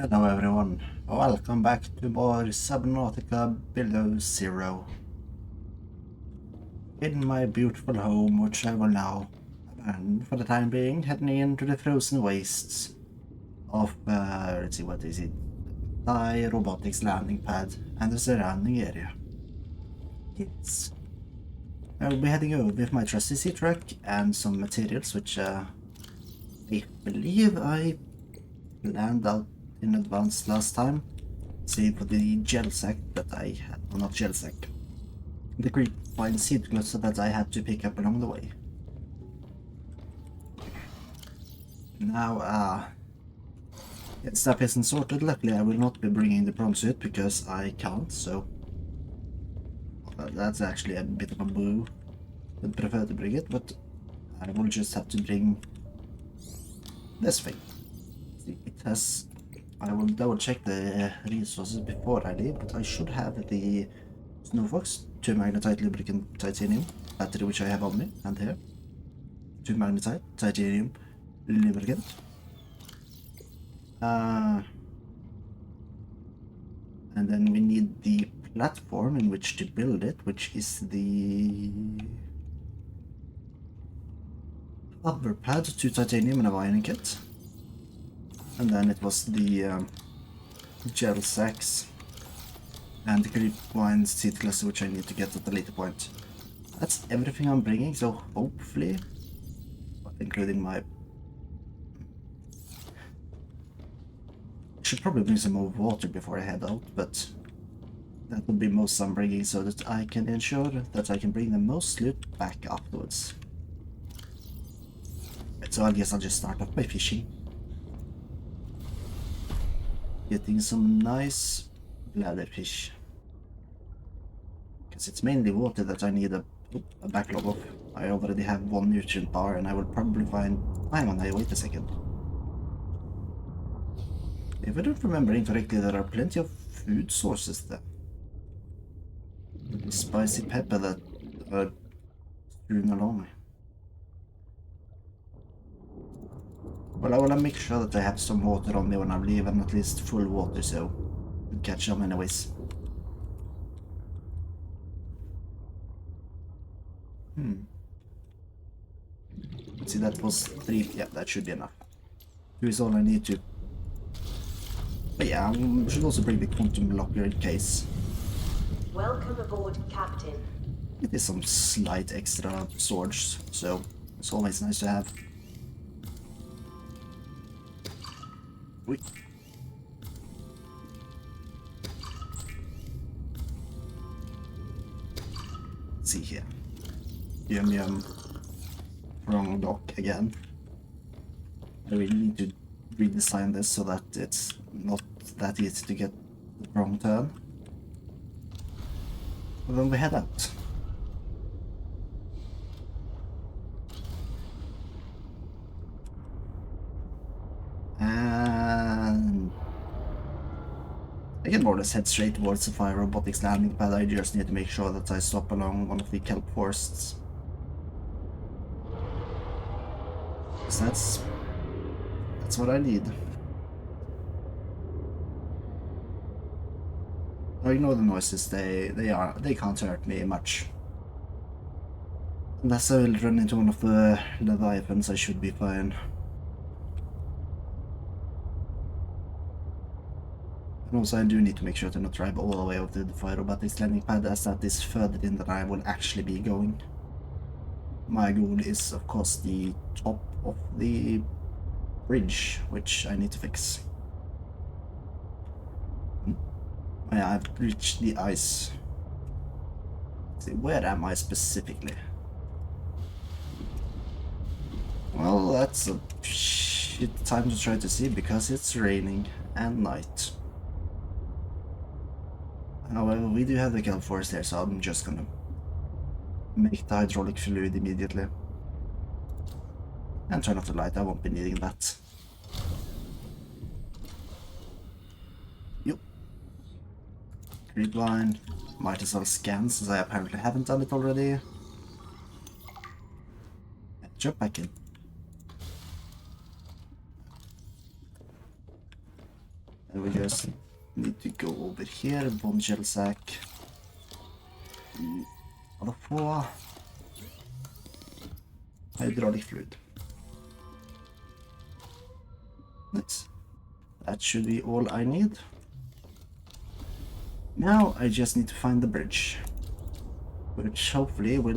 Hello everyone, welcome back to more Subnautica Below Zero. In my beautiful home, which I will now abandon for the time being, heading into the frozen wastes of, let's see, what is it? Thai robotics landing pad and the surrounding area. Yes. I will be heading over with my trusty sea truck and some materials, which I believe I planned out in advance last time. Save for the gel sack that I had, well, not gel sack, the grapevine seed cluster that I had to pick up along the way. Now, stuff isn't sorted. Luckily, I will not be bringing the prawn suit because I can't, so that's actually a bit of a boo. I'd prefer to bring it, but I will just have to bring this thing. See, it has. I will double check the resources before I leave, but I should have the Snowfox, 2 magnetite lubricant titanium battery, which I have on me, and here 2 magnetite titanium lubricant. And then we need the platform in which to build it, which is the hover pad, 2 titanium and a wiring kit. And then it was the gel sacks and the grapevine seed cluster, which I need to get at a later point. That's everything I'm bringing, so hopefully, including my... I should probably bring some more water before I head out, but that would be most I'm bringing so that I can ensure that I can bring the most loot back afterwards. So I guess I'll just start off by fishing. Getting some nice bladderfish. Because it's mainly water that I need a backlog of. I already have 1 nutrient bar and I will probably find... Hang on, wait a second. If I don't remember incorrectly, there are plenty of food sources there. The spicy pepper that are strewn along. Well, I want to make sure that I have some water on me when I leave, and at least full water, so I'll catch them anyways. See, that was 3. Yeah, that should be enough. 2 is all I need to. But yeah, I should also bring the quantum locker in case. Welcome aboard, Captain. It is some slight extra storage, so it's always nice to have. Wait. Let's see here. Yum. Wrong dock again. I really need to redesign this so that it's not that easy to get the wrong turn. And then we head out. And I can more or less head straight towards the fire robotics landing pad. I just need to make sure that I stop along one of the kelp forests. So that's what I need. I ignore the noises, they can't hurt me much. Unless I will run into one of the leviathans, I should be fine. And also I do need to make sure to not drive all the way over to the fire robotics landing pad, as that is further in than I will actually be going. My goal is, of course, the top of the bridge, which I need to fix. Yeah, I've reached the ice. Let's see, where am I specifically? Well, that's a shit time to try to see because it's raining and night. However, we do have the kelp forest there, so I'm just gonna make the hydraulic fluid immediately. And turn off the light, I won't be needing that. Yup. Grapevine. Might as well scan since I apparently haven't done it already. And jump back in. So we just need to go over here, bomb shell sack. Other 4. Hydraulic fluid. Nice. That should be all I need. Now I just need to find the bridge, which hopefully it'll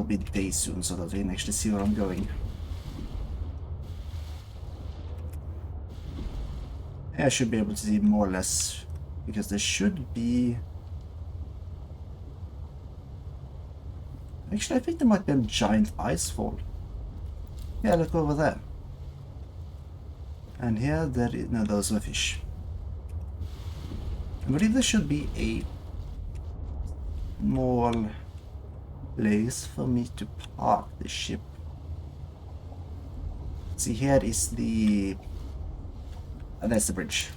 be day soon so that we can actually see where I'm going. I should be able to see more or less, because there should be... Actually, I think there might be a giant ice fall. Yeah, let's go over there. And here, no, those are fish. I believe there should be a small place for me to park the ship. See, here is the... that's the bridge.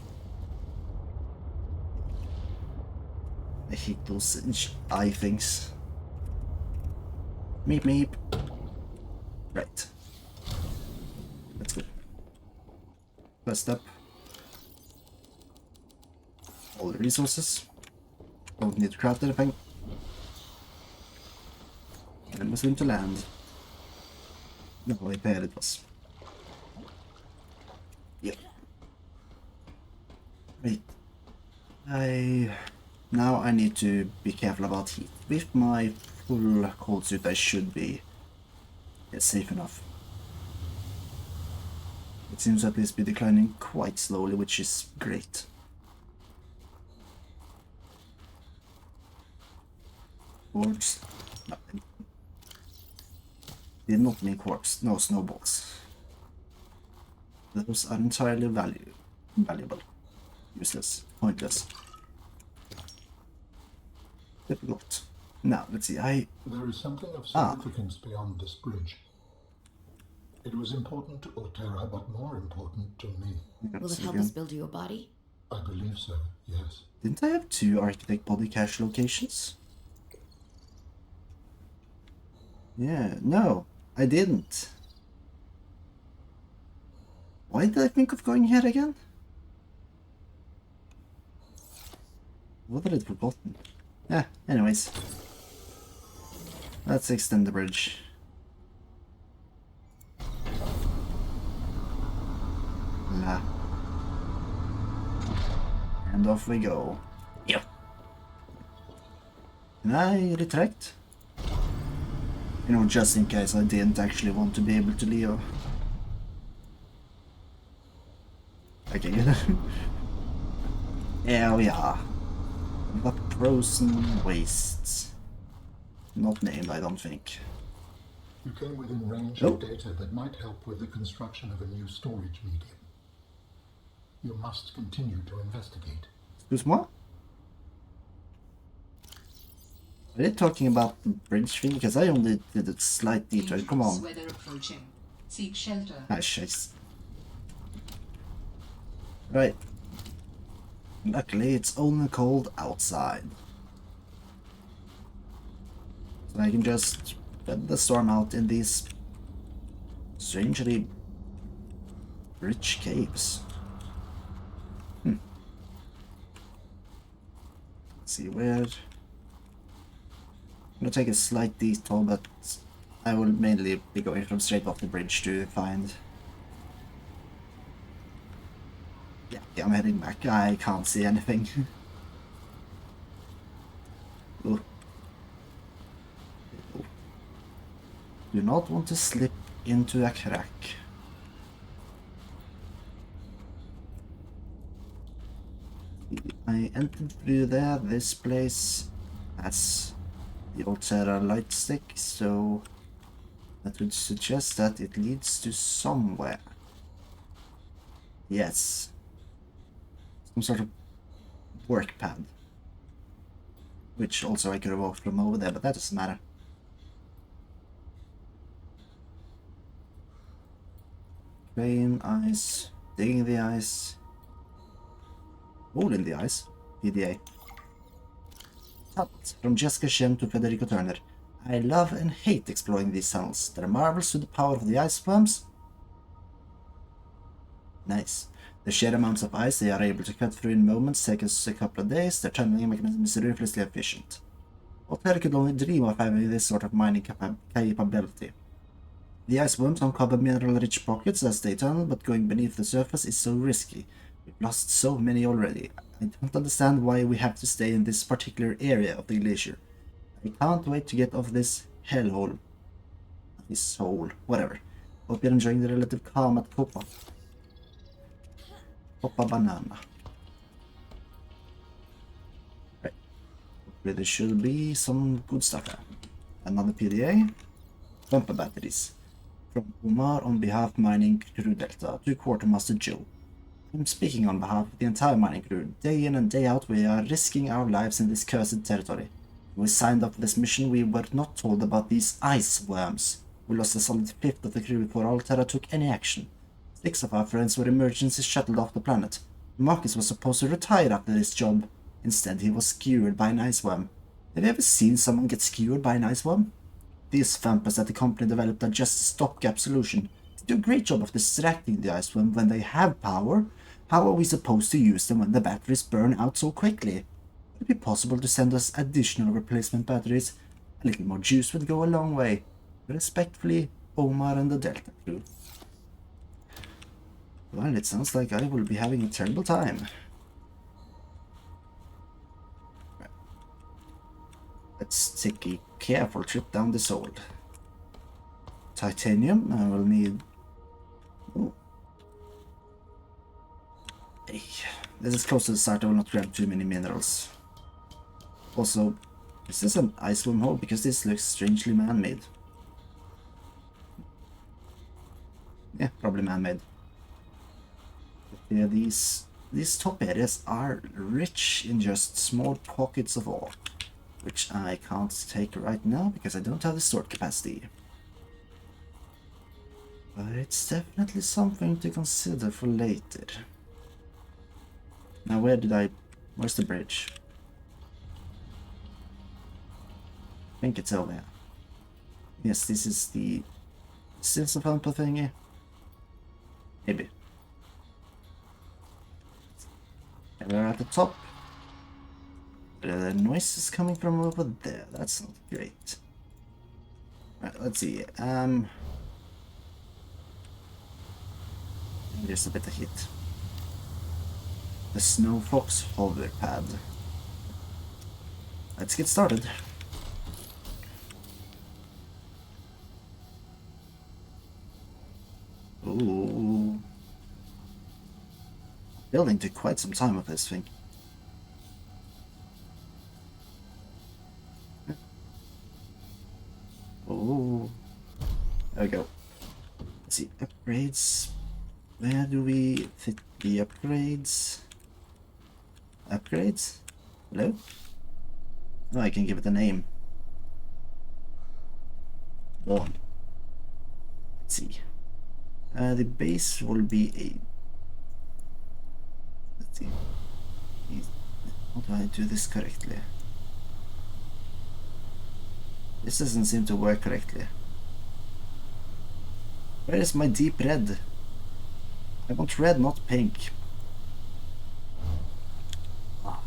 I hate those eye things. Meep meep. Right. Let's go. First up. All the resources. Don't need to craft anything. And we're soon to land. No, wait, there it was. Yeah. Right. Now I need to be careful about heat. With my full cold suit I should be safe enough. It seems at least be declining quite slowly, which is great. Quartz. No. Did not mean quartz, no snowballs. Those are entirely valuable. Useless. Pointless. Difficult. Now, let's see, There is something of significance beyond this bridge. It was important to Altera, but more important to me. Will it help us build you a body? I believe so, yes. Didn't I have 2 architect body cache locations? Yeah, no, I didn't. Why did I think of going here again? What had I forgotten? Yeah, anyways. Let's extend the bridge. Nah. And off we go. Yep. Can I retract? You know, just in case I didn't actually want to be able to leave. Okay, good. Here we are. The frozen wastes. Not named, I don't think. You came within range of data that might help with the construction of a new storage medium. You must continue to investigate. Excuse-moi? Are they talking about the bridge thing? Because I only did a slight detour. Come on. Weather approaching. Seek shelter. Ah, shit. Right. Luckily, it's only cold outside. So I can just let the storm out in these strangely rich caves. Let's see where. I'm gonna take a slight detour, but I will mainly be going from straight off the bridge to find. Yeah, I'm heading back. I can't see anything. Oh. Do not want to slip into a crack. I entered through there. This place has the Altera light stick, so that would suggest that it leads to somewhere. Yes. Some sort of work pad. Which also I could have walked from over there, but that doesn't matter. Vein ice, digging the ice, hole in the ice, PDA. Tunnels, from Jessica Shem to Federico Turner. I love and hate exploring these tunnels. They're marvels to the power of the ice worms. Nice. The sheer amounts of ice they are able to cut through in moments take us a couple of days. Their tunneling mechanism is ruthlessly efficient. Hotel could only dream of having this sort of mining capability. The ice worms uncover mineral-rich pockets as they tunnel, but going beneath the surface is so risky. We've lost so many already. I don't understand why we have to stay in this particular area of the glacier. I can't wait to get off this hellhole. This hole, whatever. Hope you're enjoying the relative calm at Copa. Copa Banana. Right. Hopefully there should be some good stuff here. Another PDA. Bumper batteries. From Umar on behalf of mining crew Delta to Quartermaster Joe. I'm speaking on behalf of the entire mining crew. Day in and day out we are risking our lives in this cursed territory. When we signed up for this mission we were not told about these ice worms. We lost a solid fifth of the crew before Altera took any action. 6 of our friends were emergency shuttled off the planet. Marcus was supposed to retire after this job. Instead he was skewered by an ice worm. Have you ever seen someone get skewered by an ice worm? These vampires at the company developed a just stopgap solution. They do a great job of distracting the ice worm when they have power. How are we supposed to use them when the batteries burn out so quickly? Would it be possible to send us additional replacement batteries? A little more juice would go a long way. Respectfully, Omar and the Delta crew. Well, it sounds like I will be having a terrible time. Right. Let's take a careful trip down this hole. Titanium, I will need... Oh. Hey. This is close to the start, I will not grab too many minerals. Also, is this an ice wormhole? Because this looks strangely man-made. Yeah, probably man-made. Yeah, these top areas are rich in just small pockets of ore, which I can't take right now because I don't have the stored capacity. But it's definitely something to consider for later. Now where's the bridge? I think it's over here. Yes, this is the silver pumper thingy. Maybe. And we're at the top. The noise is coming from over there. That's not great. Right, let's see. There's a bit of heat. The Snow Fox hover pad. Let's get started. Ooh. Building took quite some time with this thing. Oh, there we go. Let's see, upgrades. Where do we fit the upgrades? Upgrades? Hello? Oh, I can give it a name. Dawn. Let's see. The base will be a... Let's see. How do I do this correctly? This doesn't seem to work correctly. Where is my deep red? I want red, not pink. Ah.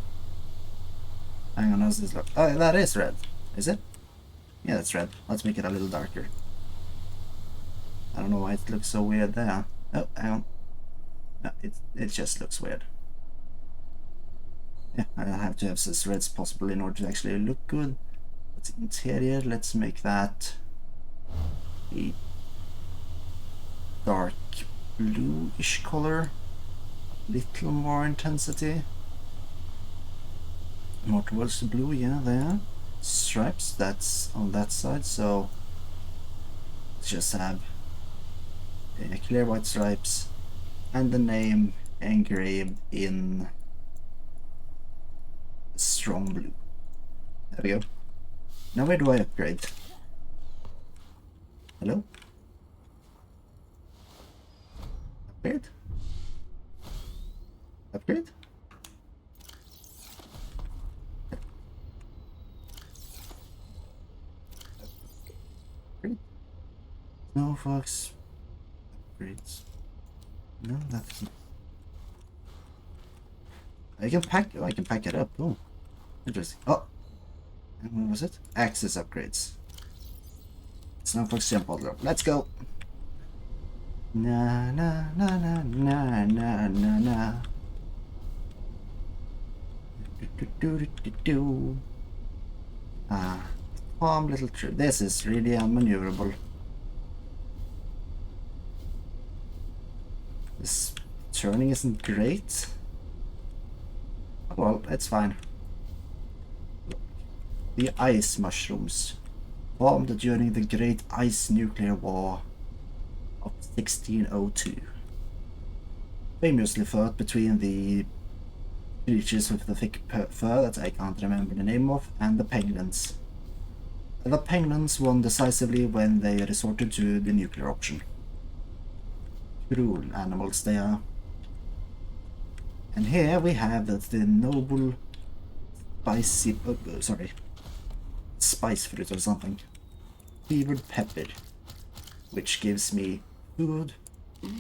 Hang on, how's this look? Oh, that is red. Is it? Yeah, that's red. Let's make it a little darker. I don't know why it looks so weird there. Oh, hang on. No, it just looks weird. Yeah, I have to have as red as possible in order to actually look good. Let's interior, let's make that a dark bluish color. Little more intensity. More towards the blue, yeah, there. Stripes, that's on that side, so let's just have clear white stripes and the name engraved in strong blue. There we go. Now where do I upgrade? Hello? Upgrade? Upgrade? Upgrade? No, Fox. Upgrades. No, that's... I can pack... Oh, I can pack it up. Oh, interesting. Oh! And what was it? Access upgrades. Snowfox jump order. Let's go! Na na na na na na na na. Do. Ah, calm little trip. This is really unmaneuverable. This turning isn't great. Well, it's fine. The ice mushrooms formed during the Great Ice Nuclear War of 1602. Famously fought between the creatures with the thick fur that I can't remember the name of and the penguins. The penguins won decisively when they resorted to the nuclear option. Cruel animals they are. And here we have the noble spicy, spice fruit or something. Fevered pepper, which gives me food,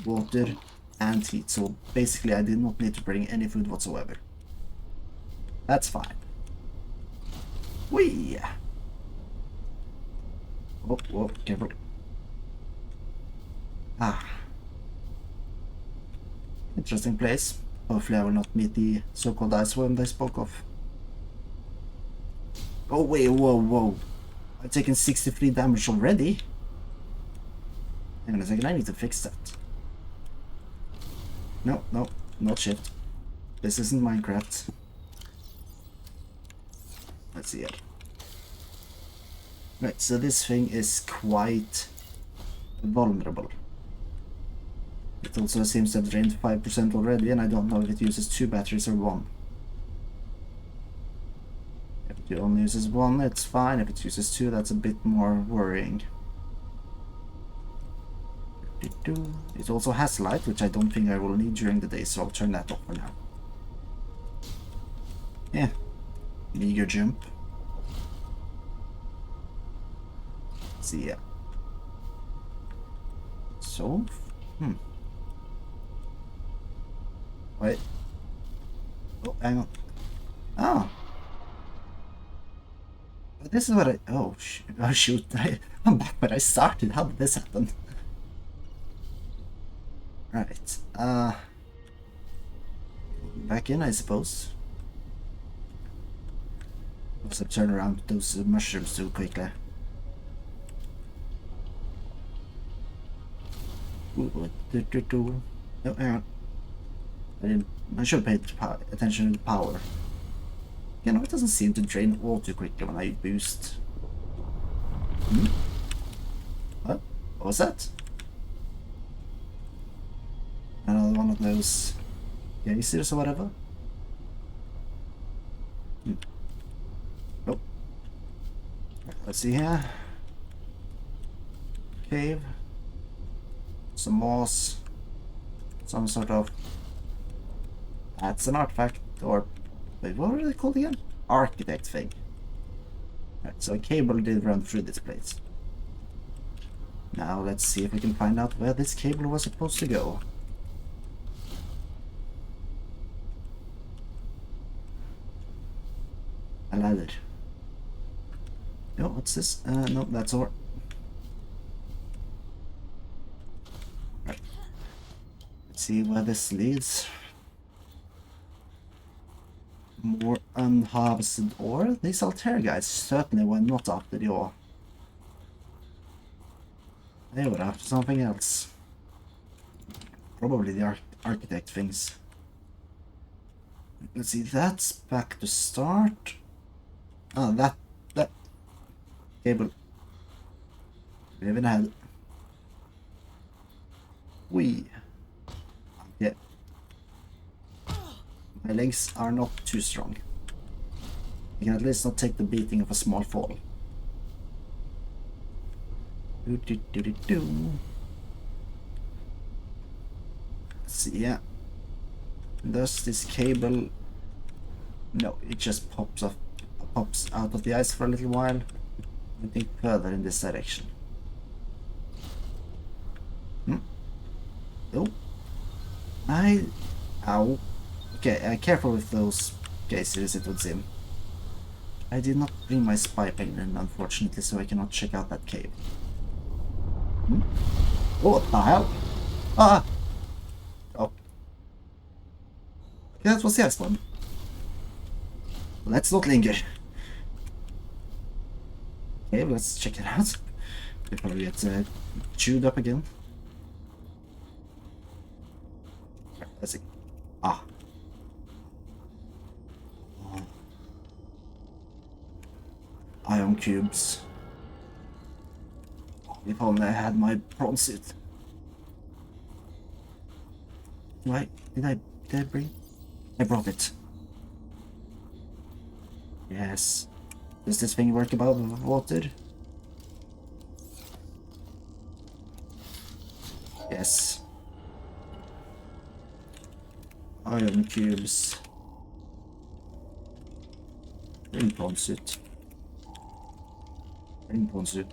water, and heat. So basically I did not need to bring any food whatsoever. That's fine. Whee! Oh, whoa, careful. Ah. Interesting place. Hopefully I will not meet the so-called ice worm they spoke of. Oh wait, whoa. I've taken 63 damage already? Hang on a second, I need to fix that. No, not shift. This isn't Minecraft. Let's see it. Right, so this thing is quite vulnerable. It also seems to have drained 5% already, and I don't know if it uses 2 batteries or 1. If it only uses 1, it's fine. If it uses 2, that's a bit more worrying. It also has light, which I don't think I will need during the day, so I'll turn that off for now. Yeah, meager jump. See ya. So, wait. Oh, hang on. Oh. This is what I... Oh, shoot. I'm back where I started. How did this happen? Right. Back in, I suppose. Must have turned around those mushrooms too quickly. Ooh, no, hang on. I should pay attention to the power. You know, it doesn't seem to drain all too quickly when I boost. What was that? Another one of those geysers or whatever? Nope. Let's see here. Cave. Some moss. Some sort of... That's an artifact, or... Wait, what were they called again? Architect thing. Right, so a cable did run through this place. Now let's see if we can find out where this cable was supposed to go. A ladder. No, what's this? No, that's ore. Right. Let's see where this leads. More unharvested ore? These Altair guys certainly were not after the ore. They were after something else. Probably the architect things. Let's see, that's back to start. Oh, that cable. Moving ahead. Yeah. My legs are not too strong. I can at least not take the beating of a small fall. Let's see, yeah. Does this cable... No, it just pops out of the ice for a little while. I think further in this direction. Oh. Ow. Okay, careful with those cases, it would seem. I did not bring my spy plane in, unfortunately, so I cannot check out that cave. Hmm? What the hell? Ah! Oh. Okay, that was the last one. Let's not linger. Okay, let's check it out. Before we get chewed up again. Let's see. Ah. Ion cubes. If only I had my prawn suit. Did I bring? I brought it. Yes. Does this thing work above water? Yes. Iron cubes. Ring prawn suit. Ring prawn suit.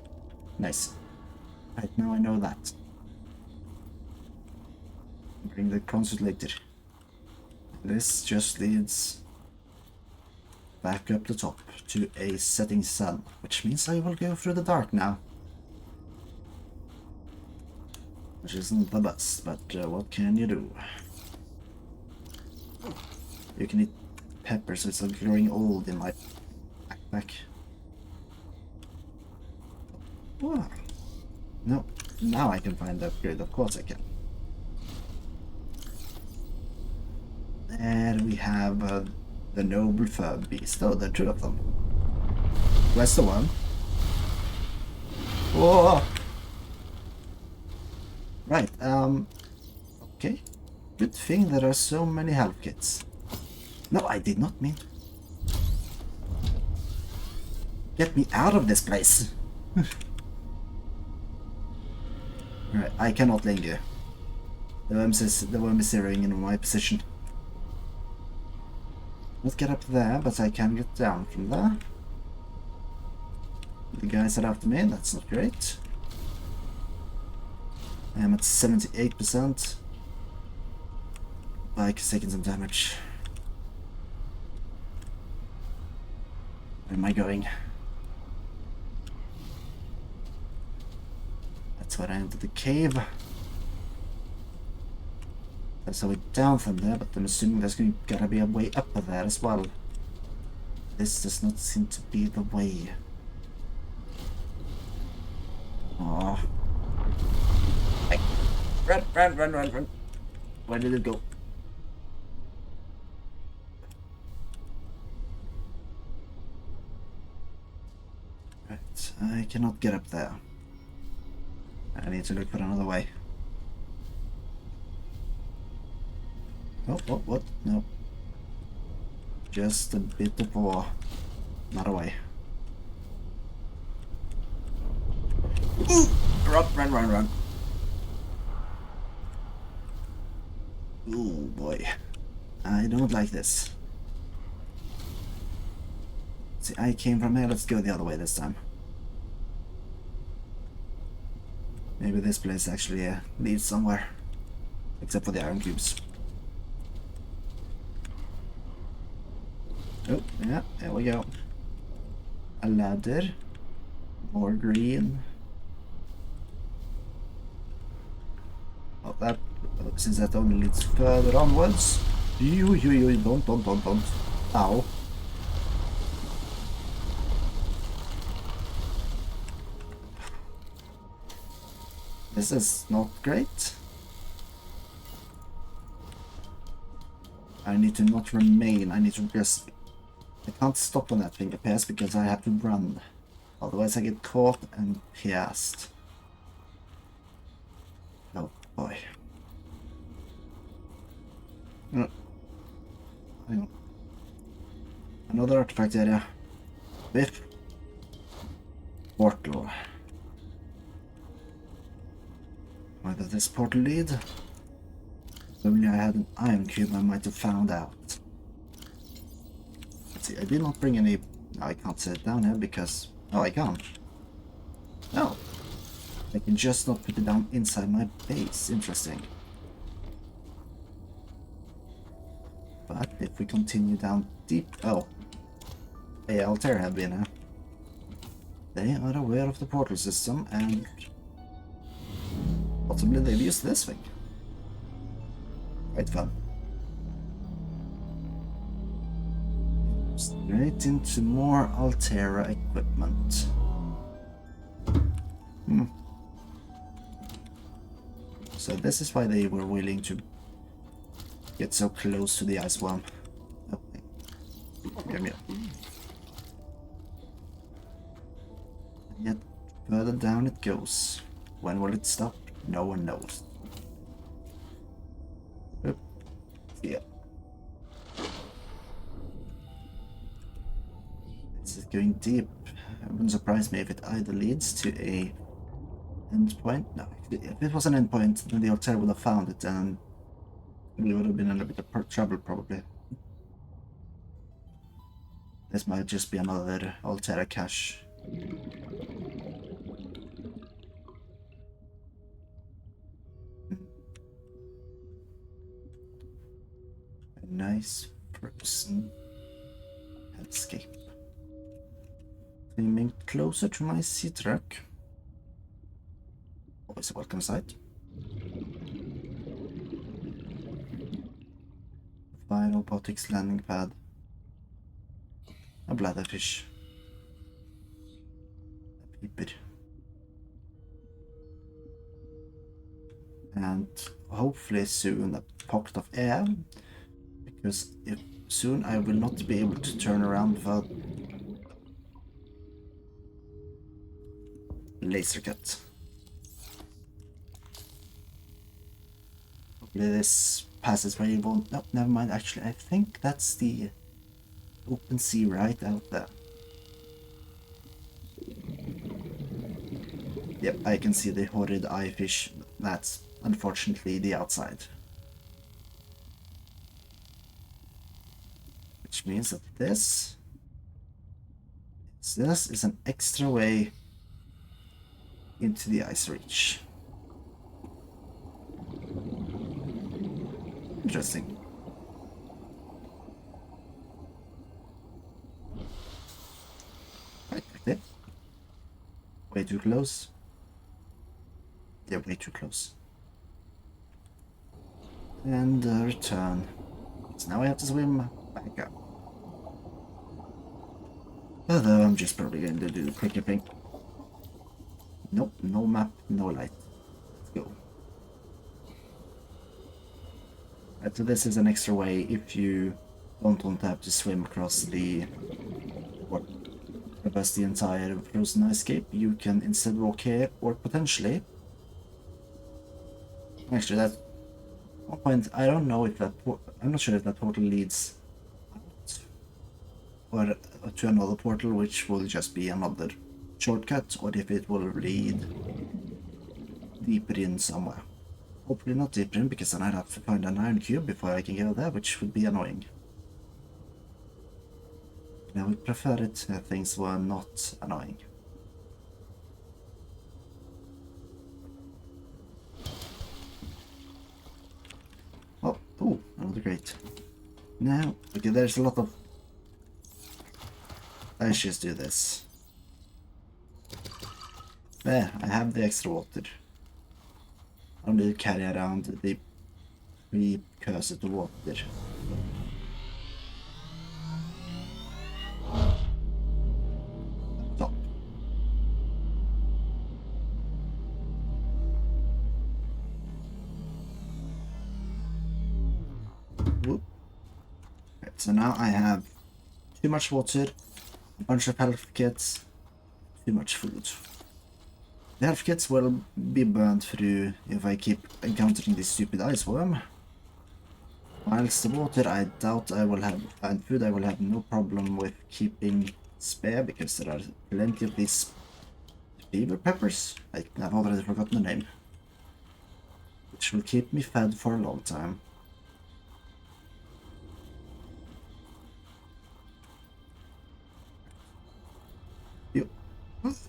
Nice. Right, now I know that. Bring the prawn suit later. This just leads back up the top to a setting sun, which means I will go through the dark now. Which isn't the best, but what can you do? You can eat pepper, so it's like growing old in my backpack. Wow. No, now I can find the upgrade, of course I can. And we have the noble fur beast. Oh, there are two of them. Where's the one? Whoa! Right, okay. Good thing there are so many health kits. No, I did not mean. Get me out of this place! Right, I cannot linger. The worm is zeroing in my position. Not get up there, but I can get down from there. The guys are after me, that's not great. I am at 78%. Bike is taking some damage. Where am I going? That's where I entered the cave. There's a way down from there, but I'm assuming there's gotta be a way up there as well. This does not seem to be the way. Aww. Hey. Run. Where did it go? Right, I cannot get up there. I need to look for another way. Oh, what? No. Just a bit of war. Not away. Run. Oh boy. I don't like this. See, I came from here, let's go the other way this time. Maybe this place actually leads somewhere. Except for the iron cubes. Oh, yeah, there we go. A ladder. More green. Oh, that, since that only leads further onwards. Don't. Ow. This is not great. I need to not remain, I need to just... I can't stop when that thing appears because I have to run. Otherwise I get caught and pierced. Oh boy. No. Hang on. Another artifact area. Biff. Portal. Where does this portal lead? If only I had an iron cube I might have found out. Let's see, I did not bring any... No, I can't set it down here because... Oh, I can't. No. I can just not put it down inside my base. Interesting. But if we continue down deep... Oh. Yeah, Altair have been, huh? They are aware of the portal system and possibly they've used this thing. Quite fun. Straight into more Altera equipment. So this is why they were willing to get so close to the ice worm. Okay. Come here. Yet further down it goes. When will it stop? No one knows. Oop. Yeah. This is going deep. It wouldn't surprise me if it either leads to a endpoint. No, if it was an endpoint, then the Altair would have found it and we would have been in a bit of trouble probably. This might just be another Altera cache. A nice frozen headscape. Aiming closer to my sea truck. Always a welcome sight. Fire robotics landing pad. A bladderfish. A peeper. And hopefully soon a pocket of air. Because if soon I will not be able to turn around without laser cut. Hopefully this passes where you won't. No, never mind. Actually, I think that's the open sea right out there. Yep, I can see the horrid eye fish. That's unfortunately the outside. Which means that this is an extra way into the ice reach. Interesting. Right, like that. Way too close. Yeah, way too close. And return. So now I have to swim back up. Although I'm just probably going to do the quicker thing. Nope, no map, no light. Let's go. So this is an extra way if you don't want to have to swim across the or traverse the entire frozen ice cape. You can instead walk here, or potentially. Actually, at one point I don't know if that I'm not sure if that portal leads out or to another portal, which will just be another shortcut, or if it will lead deeper in somewhere. Hopefully not deeper in, because then I'd have to find an iron cube before I can go there, which would be annoying. I would prefer it if things were not annoying. Oh, ooh, another crate. Now, okay, there's a lot of... Let's just do this. There, I have the extra water. I don't need to carry around the precursor to water. Top. Whoop. Right, so now I have too much water, a bunch of health kits, too much food. The health kits will be burned through if I keep encountering this stupid ice worm. Whilst the water I doubt I will have, and food I will have no problem with keeping spare, because there are plenty of these fever peppers. I've already forgotten the name. Which will keep me fed for a long time. You.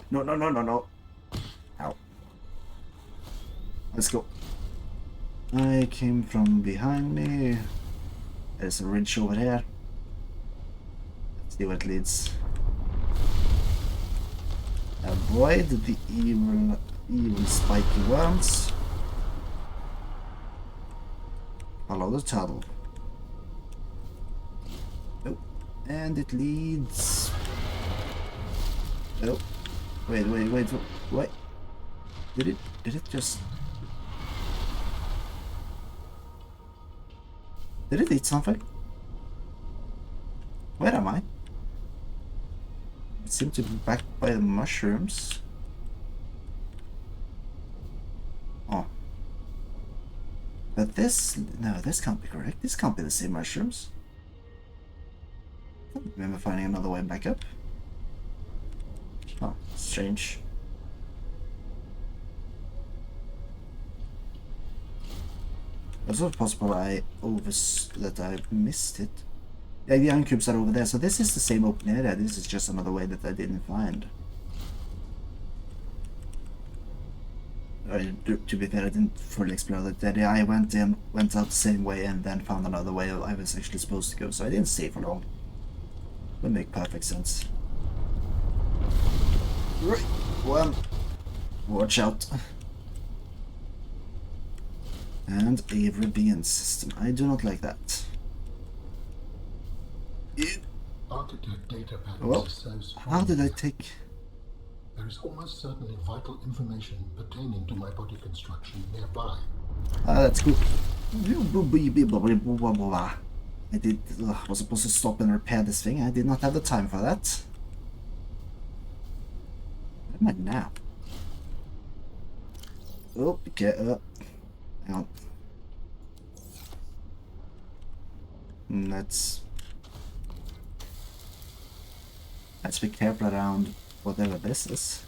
No, no, no, no, no. Ow. Let's go. I came from behind me. There's a ridge over here. Let's see where it leads. Avoid the evil spiky worms. Follow the tunnel. Oh, and it leads. Oh, wait. Did it just? Did it eat something? Where am I? It seemed to be back by the mushrooms. Oh. But this... No, this can't be correct. This can't be the same mushrooms. I don't remember finding another way back up. Oh, strange. It's also possible that I missed it. Yeah, the iron cubes are over there, so this is the same open area. This is just another way that I didn't find. To be fair, I didn't fully explore that area. I went out the same way, and then found another way I was actually supposed to go, so I didn't stay for long. Would make perfect sense. Right, well, watch out. And a Rebellion system. I do not like that. Architect data patterns Well, are so strong. how did I take... There is almost certainly vital information pertaining to my body construction nearby. That's good. I was supposed to stop and repair this thing. I did not have the time for that. Where am I now? Oh, okay, hang on. Let's be careful around whatever this is.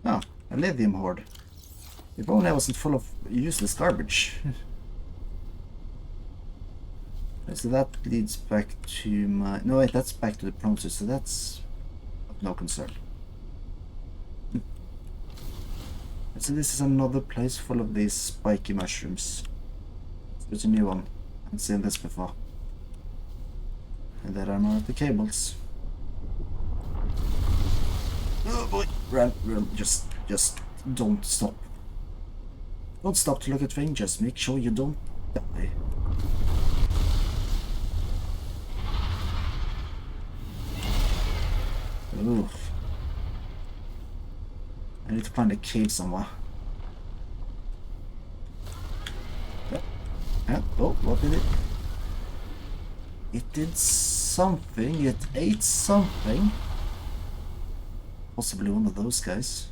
Oh, a lithium hoard. If only I wasn't full of useless garbage. So that leads back to my... No wait, that's back to the prompter, so that's of no concern. So this is another place full of these spiky mushrooms. So it's a new one. I haven't seen this before. And there are more of the cables. Oh boy! Run, just don't stop. Don't stop to look at things, just make sure you don't die. Oof. I need to find a cave somewhere. Oh, what did it? It did something. It ate something. Possibly one of those guys.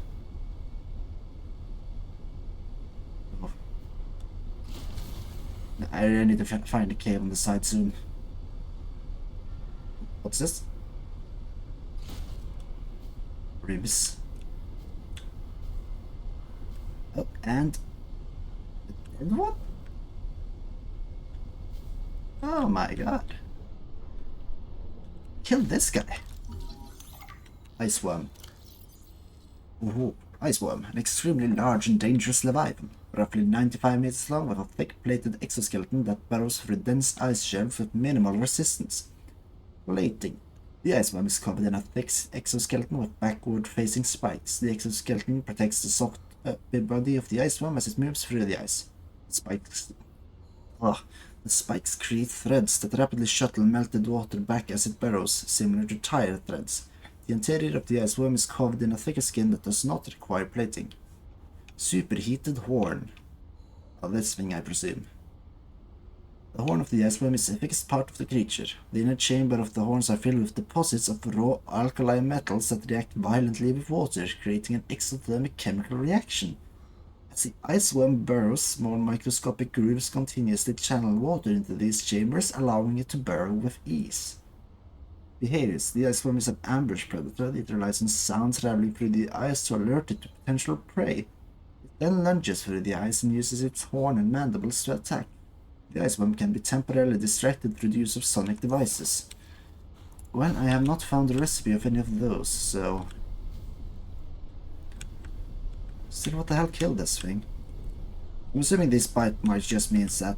Oh. I really need to find a cave on the side soon. What's this? Ribs. Oh, and what? Oh my god. Kill this guy. Ice worm. Ooh, ice worm, an extremely large and dangerous leviathan, roughly 95 meters long with a thick-plated exoskeleton that burrows through dense ice shelf with minimal resistance. Plating. The ice worm is covered in a thick exoskeleton with backward-facing spikes. The exoskeleton protects the soft body of the ice worm as it moves through the ice. The spikes create threads that rapidly shuttle melted water back as it burrows, similar to tire threads. The interior of the ice worm is covered in a thicker skin that does not require plating. Superheated horn. Of this thing, I presume. The horn of the ice worm is the thickest part of the creature. The inner chamber of the horns are filled with deposits of raw alkali metals that react violently with water, creating an exothermic chemical reaction. As the ice worm burrows, small microscopic grooves continuously channel water into these chambers, allowing it to burrow with ease. Behaviors. The ice worm is an ambush predator. It relies on sounds traveling through the ice to alert it to potential prey. It then lunges through the ice and uses its horn and mandibles to attack. The ice worm can be temporarily distracted through the use of sonic devices. Well, I have not found a recipe of any of those, so... Still, what the hell killed this thing? I'm assuming this bite mark just means that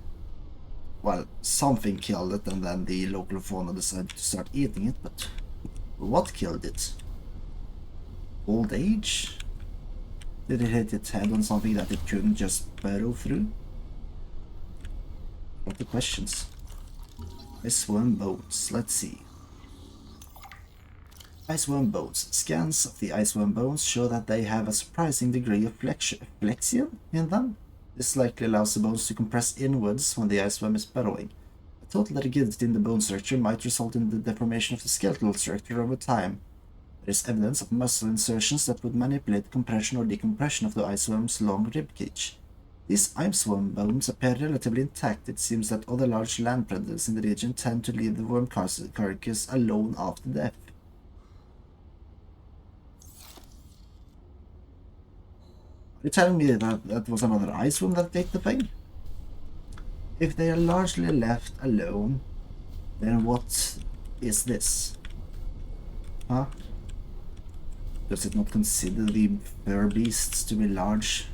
well, something killed it, and then the local fauna decided to start eating it, but what killed it? Old age? Did it hit its head on something that it couldn't just burrow through? What the questions? Iceworm bones, let's see. Iceworm bones. Scans of the iceworm bones show that they have a surprising degree of flexion in them. This likely allows the bones to compress inwards when the iceworm is burrowing. A total rigidity in the bone structure might result in the deformation of the skeletal structure over time. There is evidence of muscle insertions that would manipulate compression or decompression of the iceworm's long ribcage. These iceworm bones appear relatively intact. It seems that other large land predators in the region tend to leave the worm carcass alone after death. Are you telling me that that was another iceworm that ate the thing? If they are largely left alone, then what is this? Huh? Does it not consider the fur beasts to be large?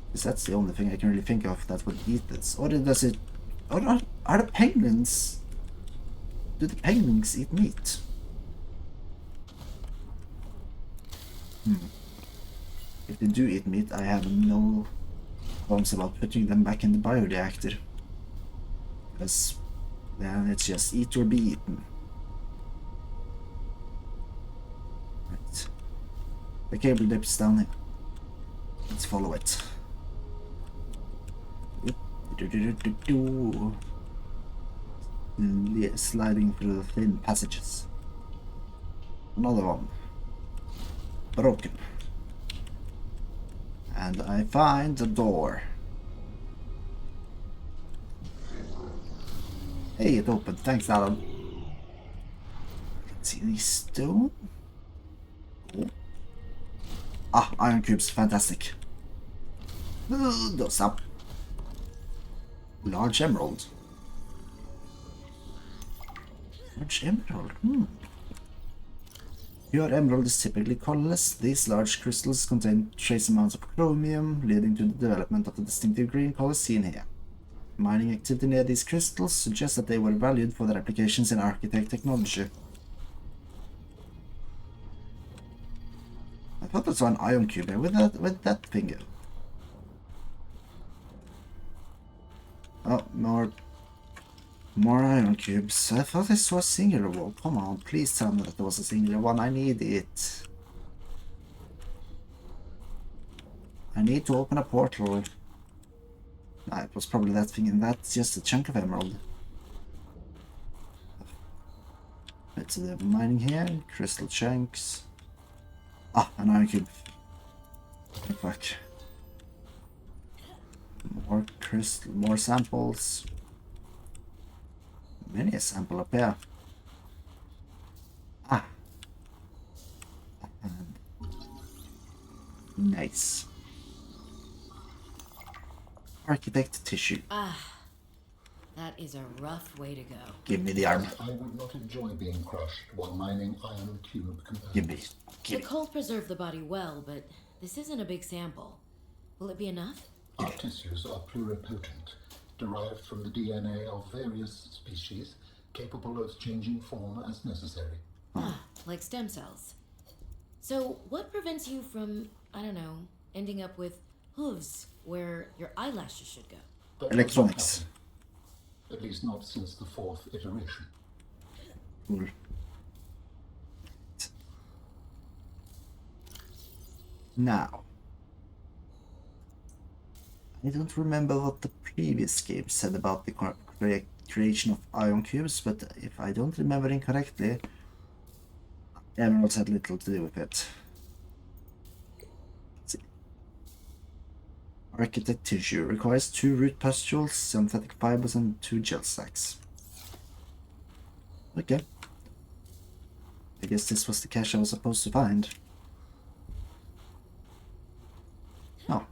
Because that's the only thing I can really think of that would eat this. Or does it... Or are the penguins... Do the penguins eat meat? If they do eat meat, I have no qualms about putting them back in the bioreactor. Because then it's just eat or be eaten. Right. The cable dips down here. Let's follow it. Sliding through the thin passages. Another one. Broken. And I find a door. Hey, it opened. Thanks, Alan. Let's see the stone. Oh. Ah, iron cubes. Fantastic. Those up. Large emerald. Large emerald. Pure emerald is typically colorless. These large crystals contain trace amounts of chromium, leading to the development of the distinctive green color seen here. Mining activity near these crystals suggests that they were valued for their applications in architect technology. I thought I saw an ion cube here with that finger. Oh, more iron cubes. I thought I saw a singular wall. Come on, please tell me that there was a singular one. I need it. I need to open a portal. Nah, it was probably that thing, and that's just a chunk of emerald. Let's see the mining here. Crystal chunks. Ah, an iron cube. What the fuck? More crystal, more samples. Many a sample up here. Ah. Nice. Architect tissue. Ah, that is a rough way to go. Give me the arm. I would not enjoy being crushed while mining iron cube components. Give me. The cold preserved the body well, but this isn't a big sample. Will it be enough? Our tissues are pluripotent, derived from the DNA of various species, capable of changing form as necessary. Ah, like stem cells. So, what prevents you from, I don't know, ending up with hooves where your eyelashes should go? That Electronics. doesn't happen. At least not since the 4th iteration. Cool. Now. I don't remember what the previous game said about the creation of ion cubes, but if I don't remember incorrectly, emeralds had little to do with it. Let's see. Architect tissue requires 2 root pustules, synthetic fibers, and 2 gel sacks. Okay. I guess this was the cache I was supposed to find. Oh.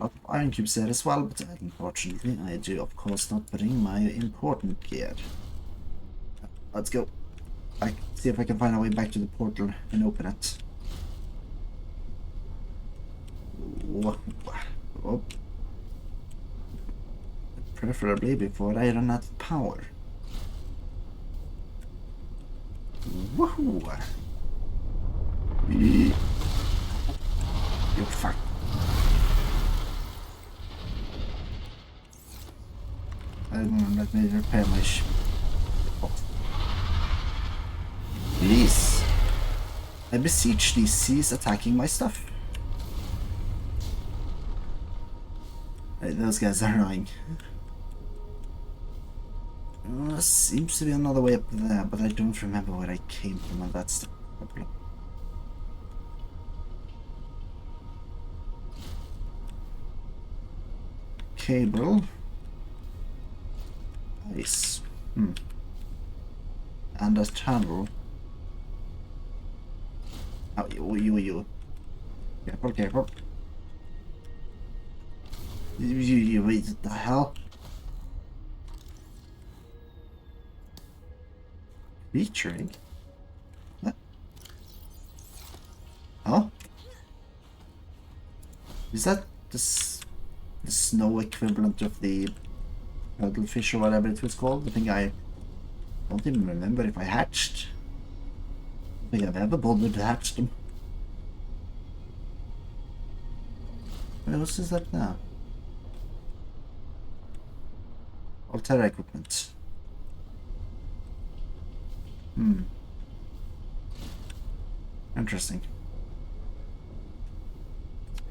A lot of iron cubes there as well, but unfortunately I do of course not bring my important gear. Let's go. See if I can find a way back to the portal and open it. Oh. Preferably before I run out of power. Woohoo! You fuck. I don't know, let me repair my ship. Oh. Please. I beseech these seas attacking my stuff. Hey, those guys are annoying. Seems to be another way up there, but I don't remember where I came from, and that's the problem. Cable. Nice. And a tunnel. Oh, you. Careful, careful. You, wait, what the hell? Featuring? What? Huh? Is that the snow equivalent of the cuttlefish or whatever it was called? I think I don't even remember if I hatched. I think I've ever bothered to hatch them. What else is that now? Altera equipment. Interesting.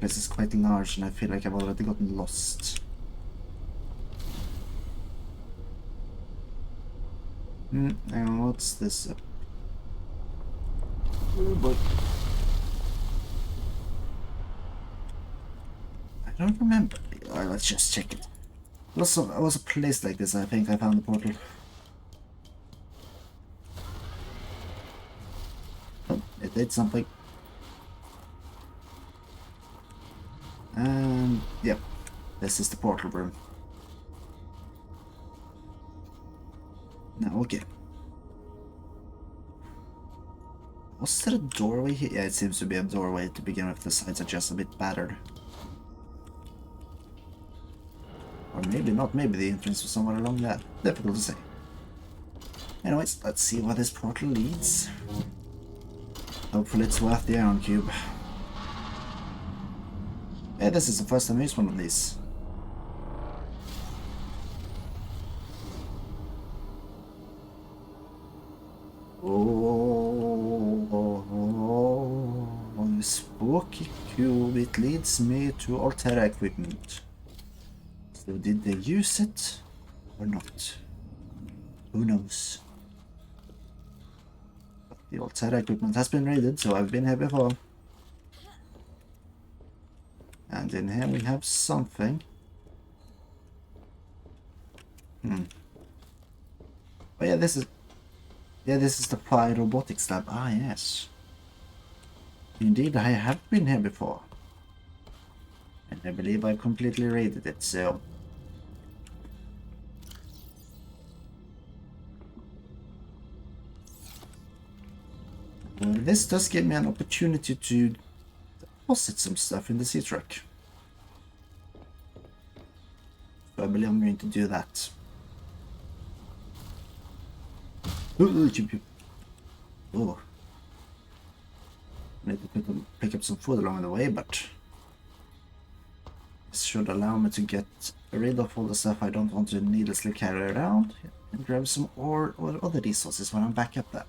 This place is quite large and I feel like I've already gotten lost. Hang on, what's this? Oh boy. I don't remember. Alright, let's just check it. It was a place like this, I think I found the portal. Oh, it did something. And yep, this is the portal room. Now, okay. Was there a doorway here? Yeah, it seems to be a doorway to begin with. The sides are just a bit battered. Or maybe not, maybe the entrance was somewhere along that. Difficult to say. Anyways, let's see where this portal leads. Hopefully it's worth the iron cube. Yeah, this is the first time I used one of these. Oh, spooky cube, it leads me to Altera equipment. So did they use it or not? Who knows? But the Altera equipment has been raided, so I've been here before. And in here we have something. Oh yeah, this is the Fire Robotics Lab. Ah yes. Indeed, I have been here before. And I believe I completely raided it, so... this does give me an opportunity to deposit some stuff in the sea truck. So I believe I'm going to do that. Oh. I need to pick up some food along the way, but this should allow me to get rid of all the stuff I don't want to needlessly carry around and grab some ore or other resources when I'm back up there.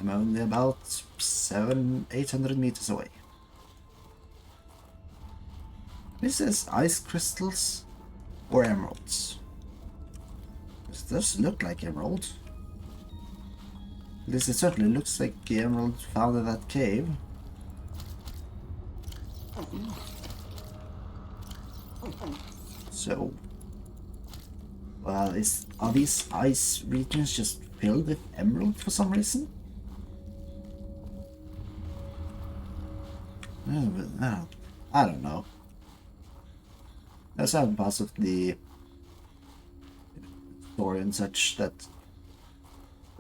I'm only about 700-800 meters away. This is ice crystals or emeralds. This does look like emerald. This it certainly looks like the emerald found in that cave. So, well, are these ice regions just filled with emerald for some reason? I don't know. There's some parts of the story and such that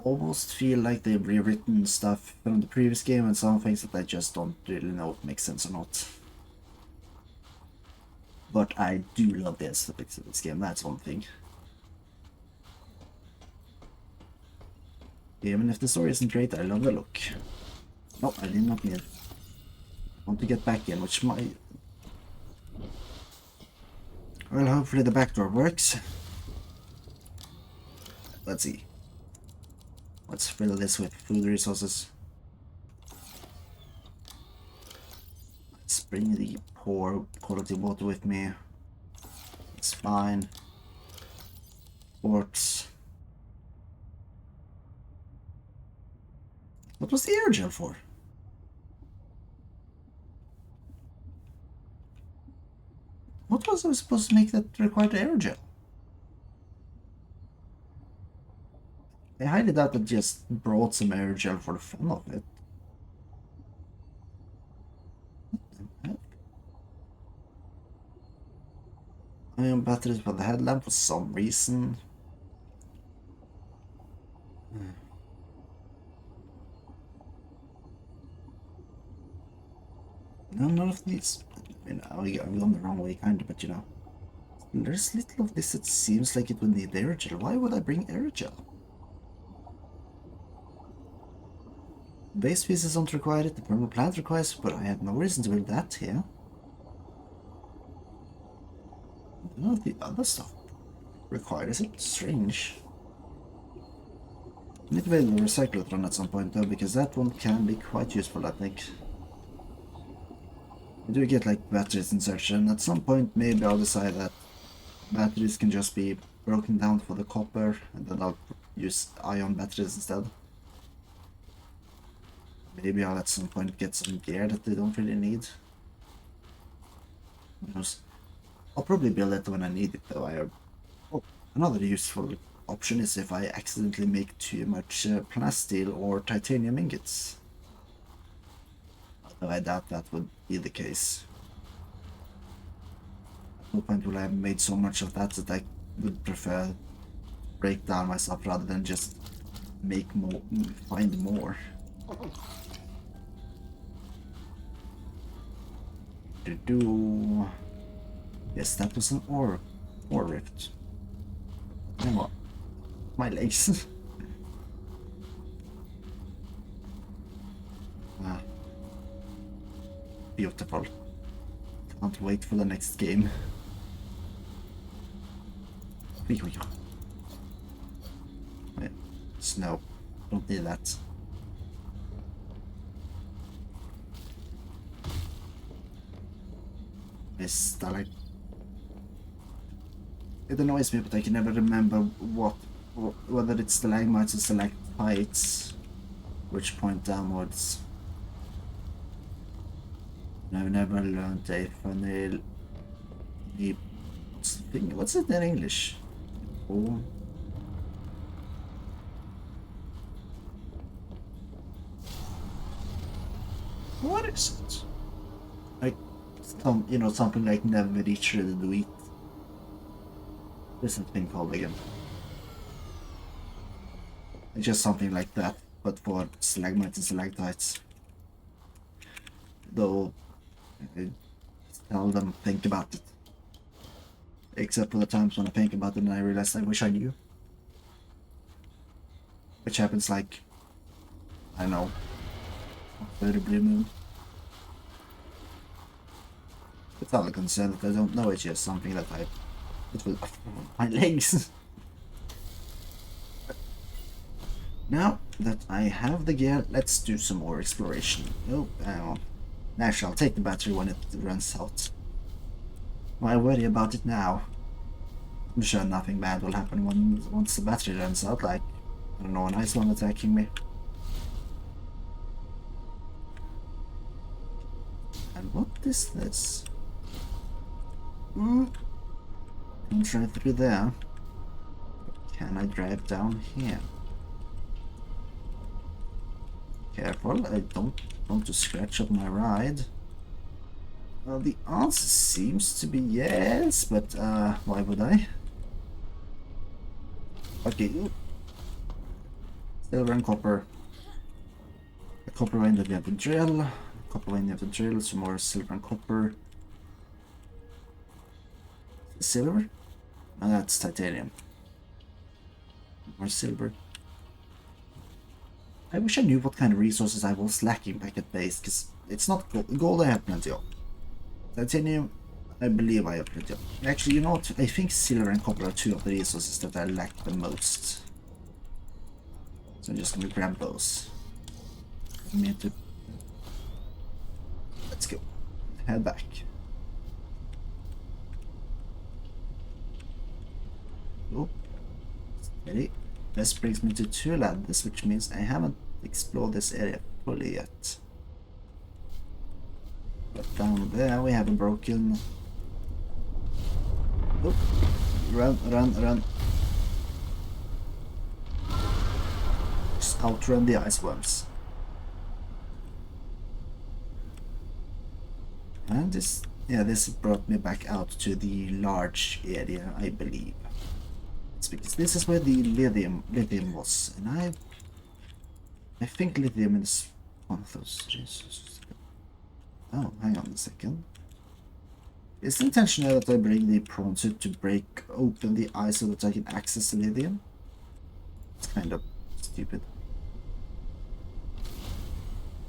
almost feel like they've rewritten stuff from the previous game and some things that I just don't really know if makes sense or not. But I do love the aesthetics of this game, that's one thing. Even if the story isn't great, I love the look. No, I did not need. I want to get back in, which might... Well, hopefully the back door works. Let's see. Let's fill this with food resources. Let's bring the poor quality water with me. It's fine. Quartz. What was the air gel for? What was I supposed to make that required air gel? I highly doubt that just brought some air gel for the fun of it. Ion batteries for the headlamp for some reason. No, none of these. I mean, I'm going the wrong way, kind of, but you know. There's little of this that seems like it would need air gel. Why would I bring air gel? Base pieces don't require it, the permanent plant requires it, but I have no reason to build that here. None of the other stuff requires it. Strange. I need to be able to recycle it run at some point though, because that one can be quite useful, I think. I do get like batteries in search, and at some point maybe I'll decide that batteries can just be broken down for the copper, and then I'll use ion batteries instead. Maybe I'll at some point get some gear that they don't really need. Who knows? I'll probably build it when I need it though. Oh, another useful option is if I accidentally make too much plasteel or titanium ingots. Although I doubt that would be the case. At no point will I have made so much of that that I would prefer break down my stuff rather than just make more, find more. Yes, that was an ore rift. Hang on. My legs. Ah. Beautiful. Can't wait for the next game. Wait, snow. Don't need that. It annoys me, but I can never remember whether it's stalagmites or stalactites, which point downwards. I've never learned a funny. What's it in English? Oh. What is it? Like, something like never reach ready to eat. This has been called again. It's just something like that, but for stalagmites and stalactites. Though, I seldom think about it. Except for the times when I think about it and I realize I wish I knew. Which happens like, I don't know, after the blue moon. It's not a concern that I don't know, it's just something that it will my legs. Now that I have the gear, let's do some more exploration. Oh, actually, I'll take the battery when it runs out. Why worry about it now? I'm sure nothing bad will happen once the battery runs out, like, I don't know, an ice one attacking me. And what is this? Can drive through there. Can I drive down here? Careful, I don't want to scratch up my ride. Well, the answer seems to be yes, but why would I? Okay. Silver and copper. A copper vein that we have to drill. A copper vein you have to drill. Some more silver and copper. Silver? And that's titanium. More silver. I wish I knew what kind of resources I was lacking back at base, because it's not gold. Gold I have plenty of. Titanium, I believe I have plenty of. Actually, you know what? I think silver and copper are two of the resources that I lack the most. So I'm just gonna grab those. Let's go. Head back. Oh, steady. This brings me to 2 ladders, which means I haven't explored this area fully yet. But down there we have a broken... Oh, run, run, run. Just outrun the ice worms. And this, yeah, this brought me back out to the large area, I believe. It's because this is where the lithium was, and I think lithium is one of those resources. Oh, hang on a second. Is the intention that I bring the prawn suit to break open the ice so that I can access the lithium? It's kind of stupid.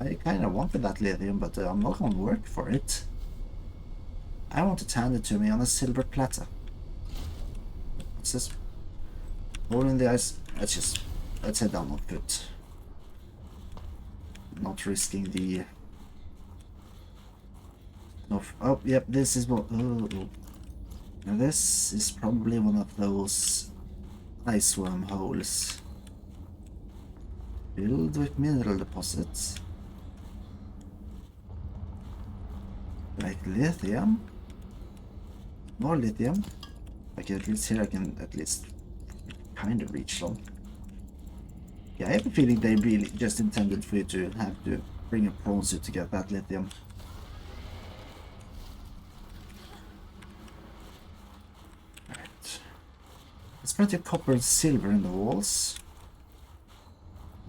I kind of wanted that lithium, but I'm not going to work for it. I want it handed to me on a silver platter. What's this? Hole in the ice. Let's head down on foot. Not risking the... Oh, yep, this is what... Oh. Now this is probably one of those ice worm holes. Filled with mineral deposits. Like lithium. More lithium. I can at least here I can at least kind of reach them. Yeah, I have a feeling they really just intended for you to have to bring a prawn suit to get that lithium. Right. There's plenty of copper and silver in the walls.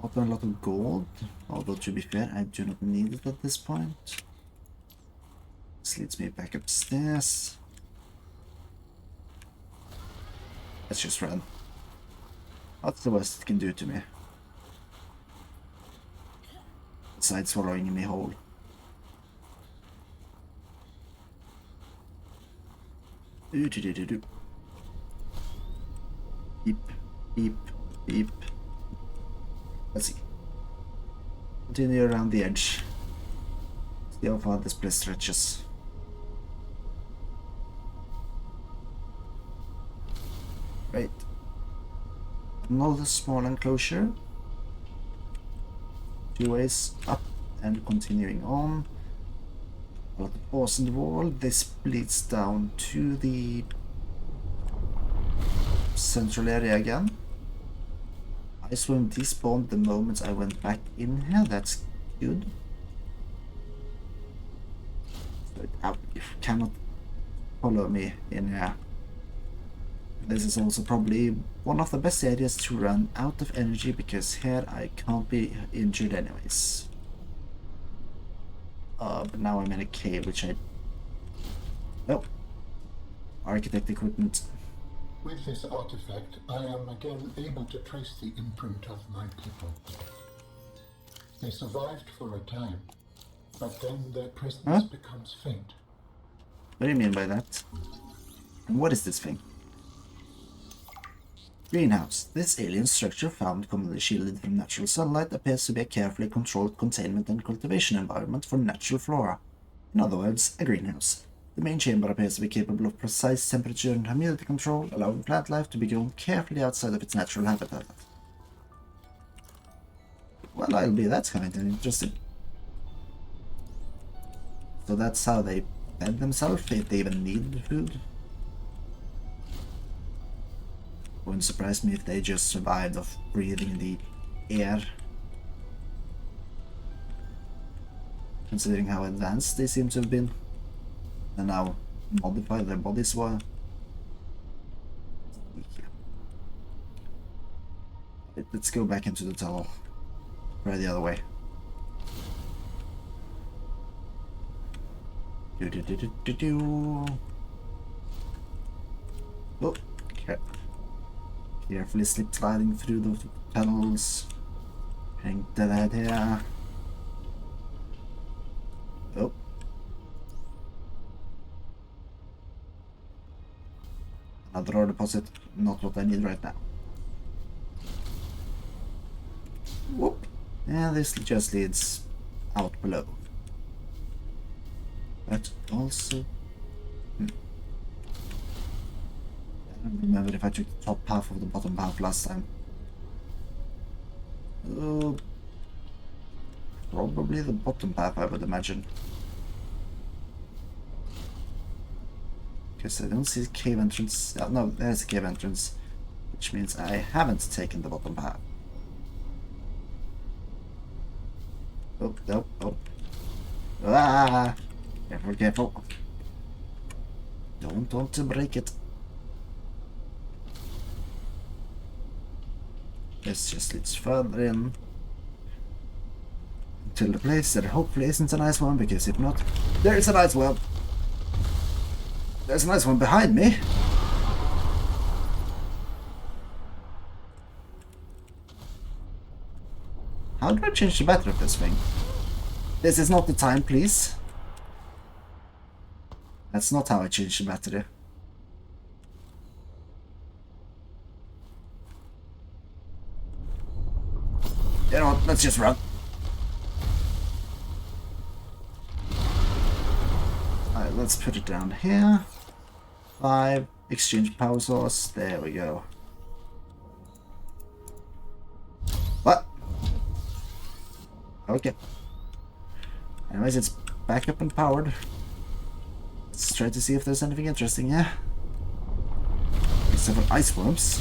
Also a lot of gold, although to be fair, I do not need it at this point. This leads me back upstairs. Let's just run. What's the worst it can do to me? Besides swallowing me whole. Beep, beep, beep. Let's see. Continue around the edge. See how far this place stretches. Right. Another small enclosure. 2 ways up and continuing on. A lot of pores in the wall. This bleeds down to the central area again. I swim despawned the moment I went back in here. That's good. But you cannot follow me in here. This is also probably one of the best areas to run out of energy, because here I can't be injured anyways. But now I'm in a cave, which I... Oh. Architect equipment. With this artifact, I am again able to trace the imprint of my people. They survived for a time, but then their presence becomes faint. What do you mean by that? And what is this thing? Greenhouse. This alien structure, found commonly shielded from natural sunlight, appears to be a carefully controlled containment and cultivation environment for natural flora. In other words, a greenhouse. The main chamber appears to be capable of precise temperature and humidity control, allowing plant life to be grown carefully outside of its natural habitat. Well, I'll be that kind of interesting. So that's how they fed themselves, if they even needed food. Wouldn't surprise me if they just survived off breathing the air. Considering how advanced they seem to have been. And how modified their bodies were. Let's go back into the tunnel. Try the other way. Do. Oh, carefully slip sliding through the tunnels. Hang dead ahead here. Oh. Another ore deposit. Not what I need right now. Whoop. Yeah, this just leads out below. But also... I don't remember if I took the top half of the bottom half last time. Probably the bottom half, I would imagine. Because I don't see a cave entrance. Oh, no, there's a cave entrance. Which means I haven't taken the bottom half. Oh, no, oh. Ah! Careful, careful. Don't want to break it. This just leads further in. Until the place that hopefully isn't a nice one, because if not, there is a nice one. There's a nice one behind me. How do I change the battery of this thing? This is not the time, please. That's not how I change the battery. You know what, let's just run. Alright, let's put it down here. 5, exchange power source, there we go. What? Okay. Anyways, it's back up and powered. Let's try to see if there's anything interesting here. Except for ice worms.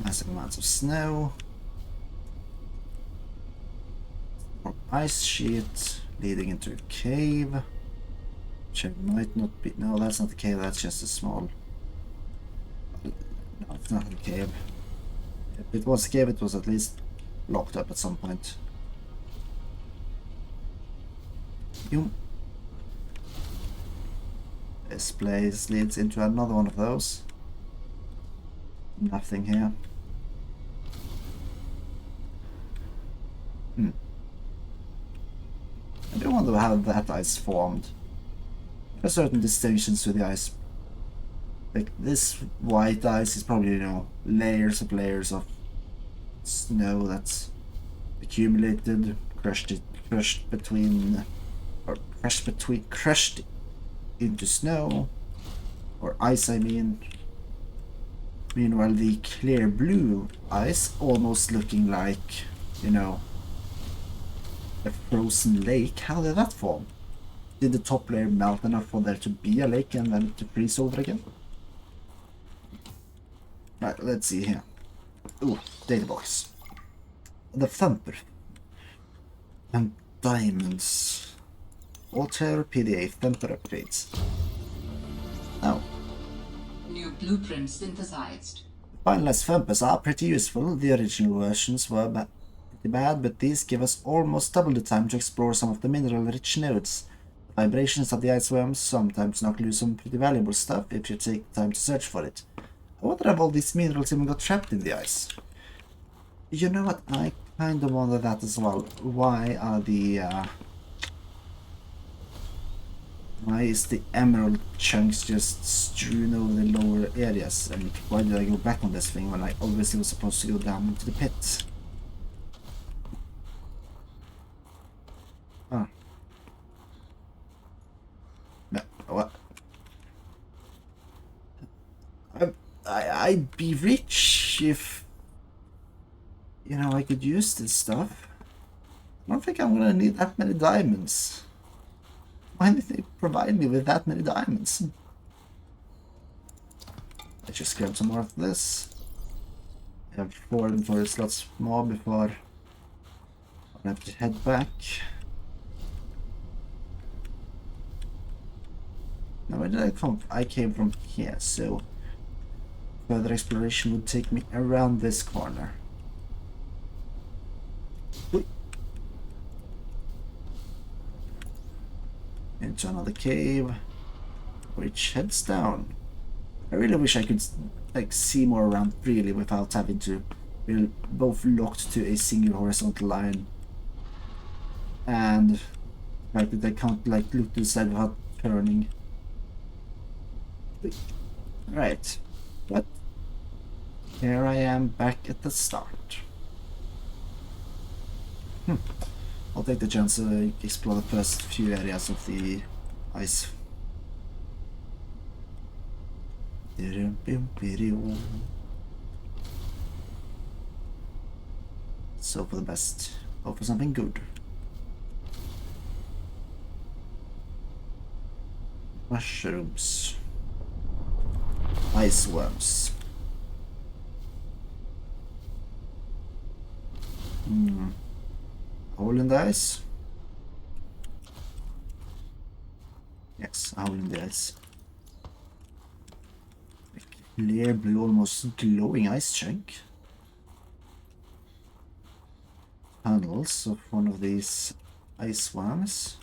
Massive amounts of snow. More ice sheet leading into a cave. Which might not be. No, that's not a cave, that's just a small. No, it's not a cave. If it was a cave, it was at least locked up at some point. This place leads into another one of those. Nothing here. I do wonder how that ice formed. There are certain distinctions to the ice. Like this white ice is probably, you know, layers of snow that's accumulated, crushed into snow, or ice, I mean. Meanwhile, the clear blue ice almost looking like, you know, a frozen lake. How did that form? Did the top layer melt enough for there to be a lake and then to freeze over again? Right, let's see here. Ooh, data box. The thumper. And diamonds. Alter PDA thumper upgrades. Oh. New blueprint synthesized. Finalized thumpers are pretty useful. The original versions were pretty bad, but these give us almost double the time to explore some of the mineral-rich nodes. The vibrations of the ice worms sometimes knock loose some pretty valuable stuff if you take time to search for it. I wonder if all these minerals even got trapped in the ice. You know what? I kind of wonder that as well. Why are the why is the emerald chunks just strewn over the lower areas? And why did I go back on this thing when I obviously was supposed to go down into the pit? Oh. No, what? I'd be rich if, you know, I could use this stuff. I don't think I'm gonna need that many diamonds. Why did they provide me with that many diamonds? Let's just grab some more of this. I have 4 inventory slots more before I have to head back. Now where did I come from? I came from here, so further exploration would take me around this corner. Whee! Into another cave, which heads down. I really wish I could like see more around freely without having to be both locked to a single horizontal line and the fact that I can't like look to the side without turning. Right, but here I am back at the start. I'll take the chance to explore the first few areas of the ice. So for the best. Hope for something good. Mushrooms. Ice worms. Hole in the ice? Yes, a hole in the ice. A clear blue, almost glowing ice chunk. Tunnels of one of these ice worms.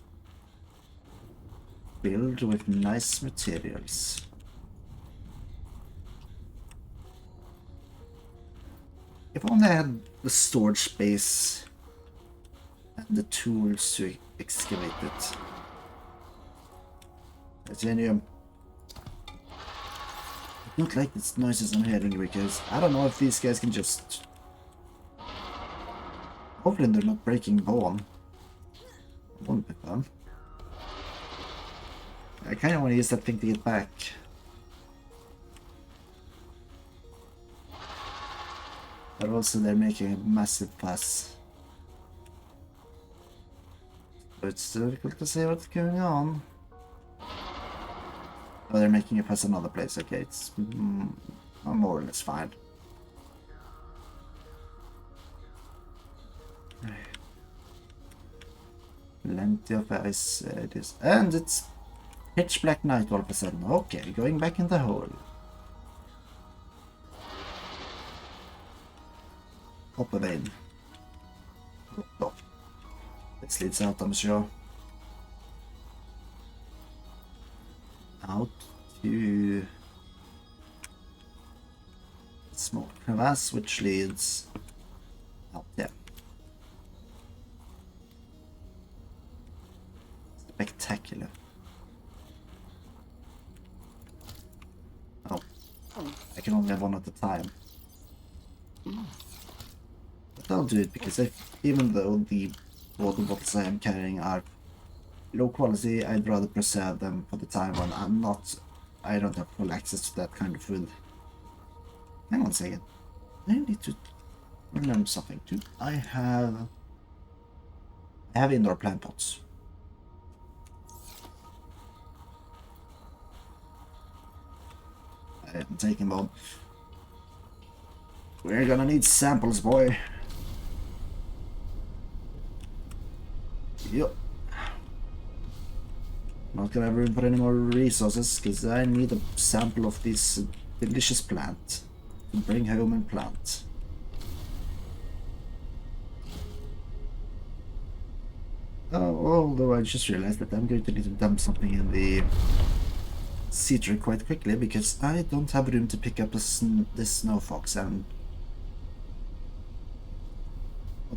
Filled with nice materials. If only I had the storage space and the tools to excavate it. Titanium. I don't like these noises I'm hearing because I don't know if these guys can just... Hopefully they're not breaking bone. Won't be fun. I kind of want to use that thing to get back. But also they're making a massive fuss. So it's difficult to say what's going on. Oh, they're making a fuss another place. Okay, it's more or less fine. Plenty of ice it is. And it's pitch black night all of a sudden. Okay, going back in the hole. Hop a vein. Oh. This leads out, I'm sure. Out to small crevasse, which leads out there. Spectacular. Oh, I can only have one at a time. But I'll do it because even though the water bottles I am carrying are low quality, I'd rather preserve them for the time when I don't have full access to that kind of food. Hang on a second. I need to learn something too. I have indoor plant pots. I am taking them. We're gonna need samples, boy. Yup. Not gonna have room for any more resources, because I need a sample of this delicious plant to bring home and plant. Oh, although I just realized that I'm going to need to dump something in the sea tree quite quickly, because I don't have room to pick up this snow fox, and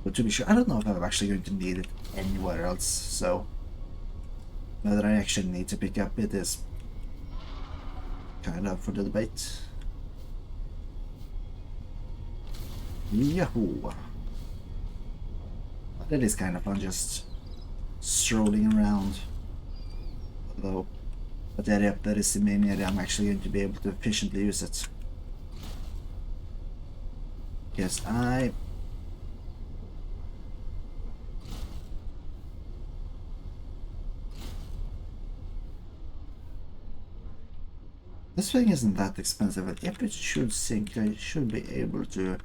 but to be sure, I don't know if I'm actually going to need it anywhere else, so whether I actually need to pick up it is kind of for the debate. Yahoo! But it is kind of fun just strolling around. Although, that area up there is the main area I'm actually going to be able to efficiently use it. Yes, this thing isn't that expensive, but if it should sink, I should be able to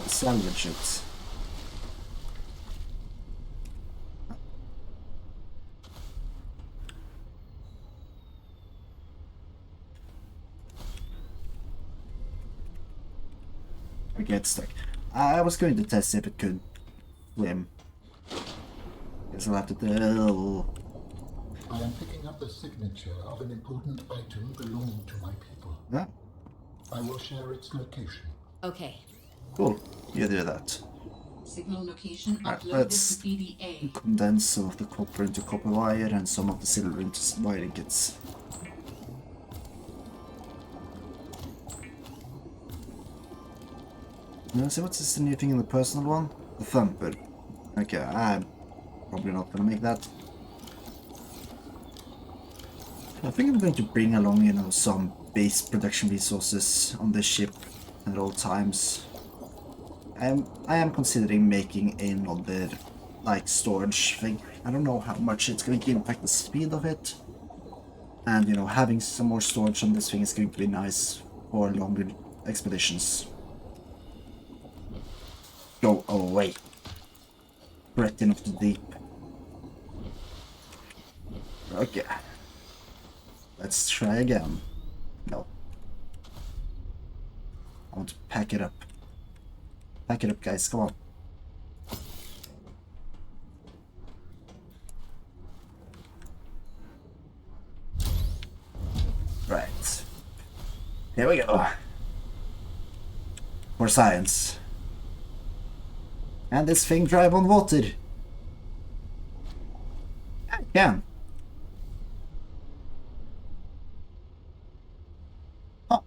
salvage it. We get stuck. I was going to test if it could swim. Guess I'll have to do. I am picking up the signature of an important item belonging to my people. Yeah, I will share its location. Okay. cool. You do that. Signal location Alright, uploaded let's to PDA. condense some of the copper into copper wire and some of the silver into wiring kits. Now, see what's the new thing in the personal one? The thumper. Okay, I'm probably not gonna make that. I think I'm going to bring along, you know, some base production resources on this ship at all times. I am considering making another, like, storage thing. I don't know how much it's going to impact the speed of it. And, you know, having some more storage on this thing is going to be nice for longer expeditions. Go away. Breath into the deep. Okay. Let's try again. No. I want to pack it up. Pack it up, guys. Come on. Right. Here we go. For science. And this thing drive on water. I can. Oh.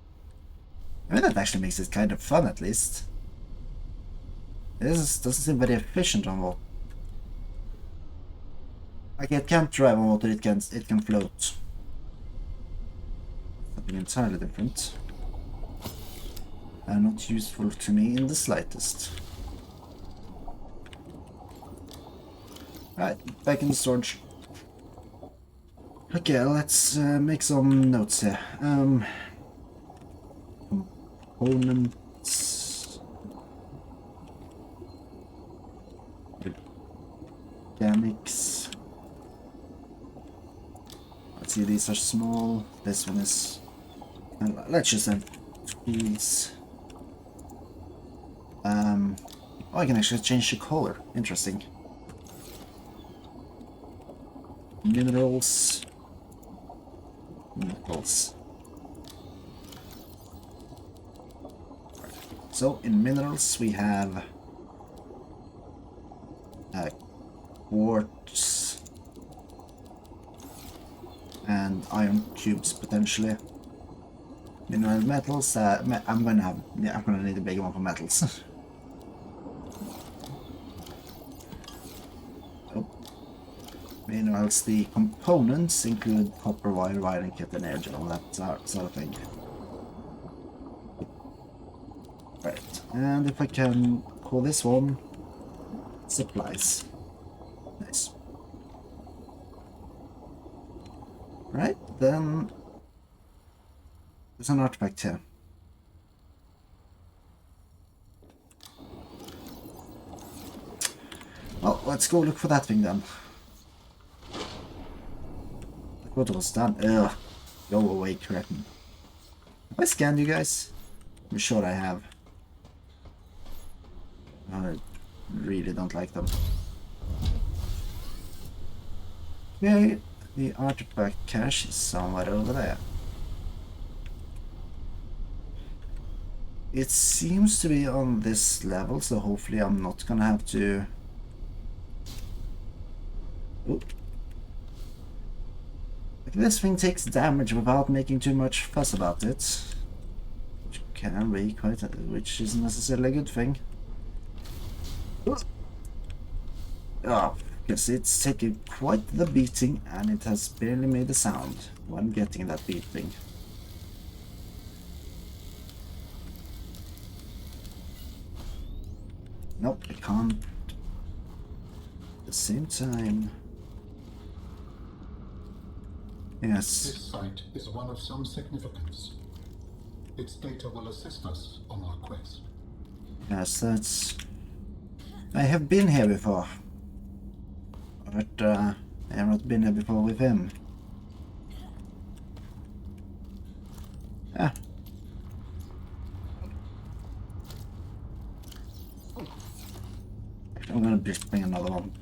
I mean, that actually makes it kind of fun, at least. This doesn't seem very efficient on water. Like, it can't drive on water, it can float. Something entirely different. And not useful to me in the slightest. Right, back in the storage. Okay, let's make some notes here. Components. Organics. Let's see, these are small. This one is. And let's just have tools. Oh, I can actually change the color. Interesting. Minerals. Metals. So in minerals we have quartz and iron cubes potentially. Mineral metals. I'm gonna need a bigger one for metals. Minerals, the components include copper, wire, wiring kit, and air gel, that sort of thing. Right, and if I can call this one supplies. Nice. Right, then there's an artifact here. Well, let's go look for that thing then. What was that? Ugh. Go away, cretin. Have I scanned you guys? I'm sure I have. I really don't like them. Okay, the artifact cache is somewhere over there. It seems to be on this level, so hopefully I'm not gonna have to... Oh. This thing takes damage without making too much fuss about it, which can be which isn't necessarily a good thing. Oh, because it's taken quite the beating and it has barely made a sound when getting that beating. Nope, I can't. At the same time. Yes. This site is one of some significance. Its data will assist us on our quest. Yes, that's... I have been here before. But, I have not been here before with him. Ah. just bring another one,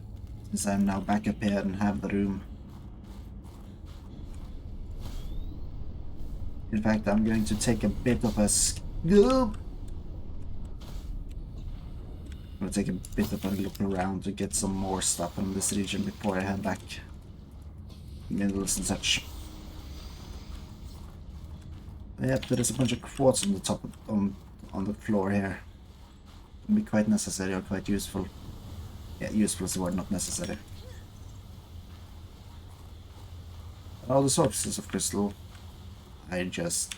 since I'm now back up here and have the room. In fact, I'm going to take a bit of a I'm gonna take a bit of a look around to get some more stuff in this region before I head back. Minerals and such. Yep, there is a bunch of quartz on the top on the floor here. Can be quite necessary or quite useful. Yeah, useful is the word, not necessary. All the sources of crystal, I just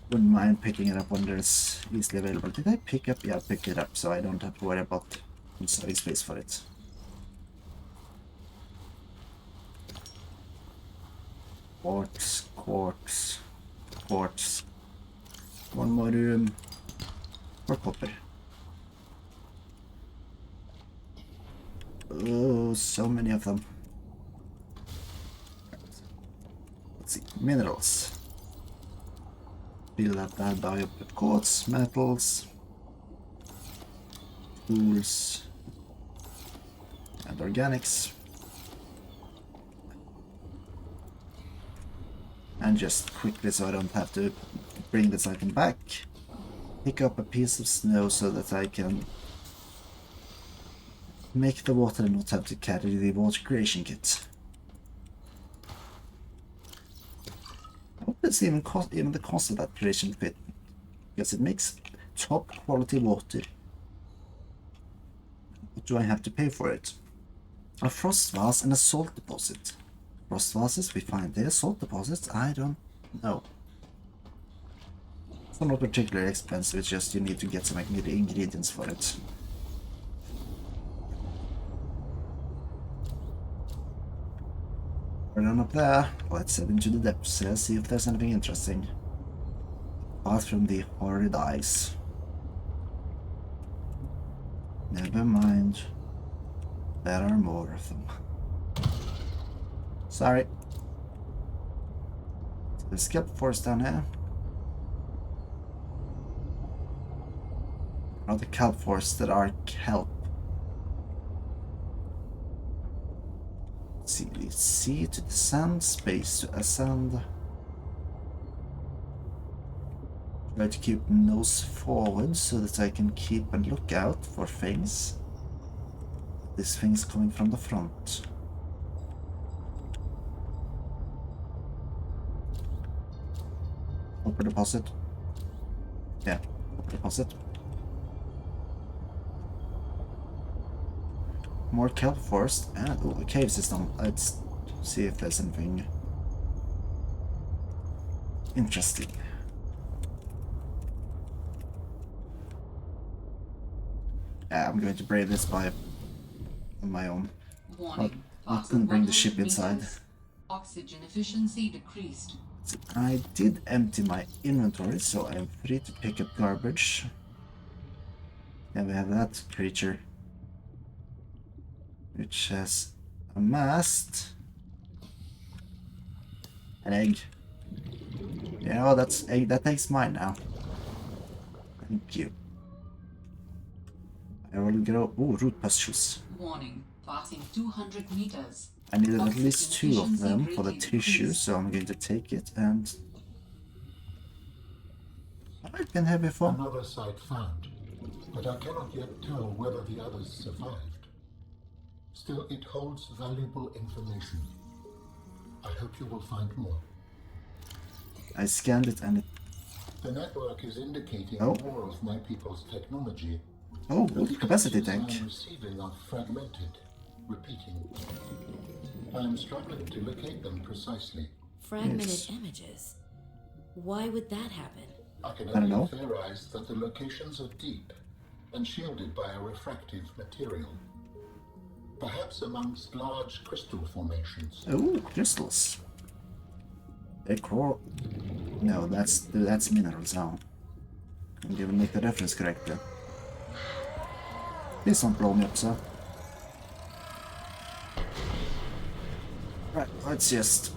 wouldn't mind picking it up when there's easily available. Did I pick up? Yeah, I picked it up, so I don't have to worry about saving space for it. Quartz, quartz, quartz. One more room for copper. Oh, so many of them. Let's see, minerals. Fill that bad boy up with quartz, metals, tools, and organics. And just quickly, so I don't have to bring this item back, pick up a piece of snow so that I can make the water and not have to carry the water creation kit. I hope it's even the cost of that creation kit, because it makes top quality water. What do I have to pay for it? A frost vase and a salt deposit. Frost vases we find there, salt deposits I don't know. It's not particularly expensive, it's just you need to get some ingredients for it. We're done up there. Let's head into the depths here, see if there's anything interesting. Apart from the horrid ice. Never mind. There are more of them. Sorry. There's kelp forest down here. Not the kelp forests that are kelp. Let's see, sea to descend, space to ascend. Try to keep nose forward so that I can keep a lookout for things. This thing's coming from the front. Copper deposit. Yeah, copper deposit. More kelp forest and a cave system. Let's see if there's anything interesting. Yeah, I'm going to brave this by on my own. Warning. I couldn't bring the ship inside. Oxygen efficiency decreased. So I did empty my inventory, so I'm free to pick up garbage. And we have that creature, which has amassed an egg. Yeah, well, that's egg. That egg's mine now. Thank you. I will grow. Oh, root pustules. Warning. Passing 200 meters. I needed at least Oxygen 2 of them efficiency for the greatly tissue, decreased. so I'm going to take it and. I've been here before. Another site found, but I cannot yet tell whether the others survived. Still, it holds valuable information. I hope you will find more. I scanned it and it. The network is indicating Oh. more of my people's technology. Oh, But the capacity images tank. I'm receiving are fragmented, repeating. I am struggling to locate them precisely. Fragmented Yes. images. Why would that happen? I can I don't only know. theorize that the locations are deep and shielded by a refractive material. Perhaps amongst large crystal formations. Oh, crystals. They crawl. No, that's minerals now. I didn't make the reference correctly. Please don't blow me up, sir. Right, let's just.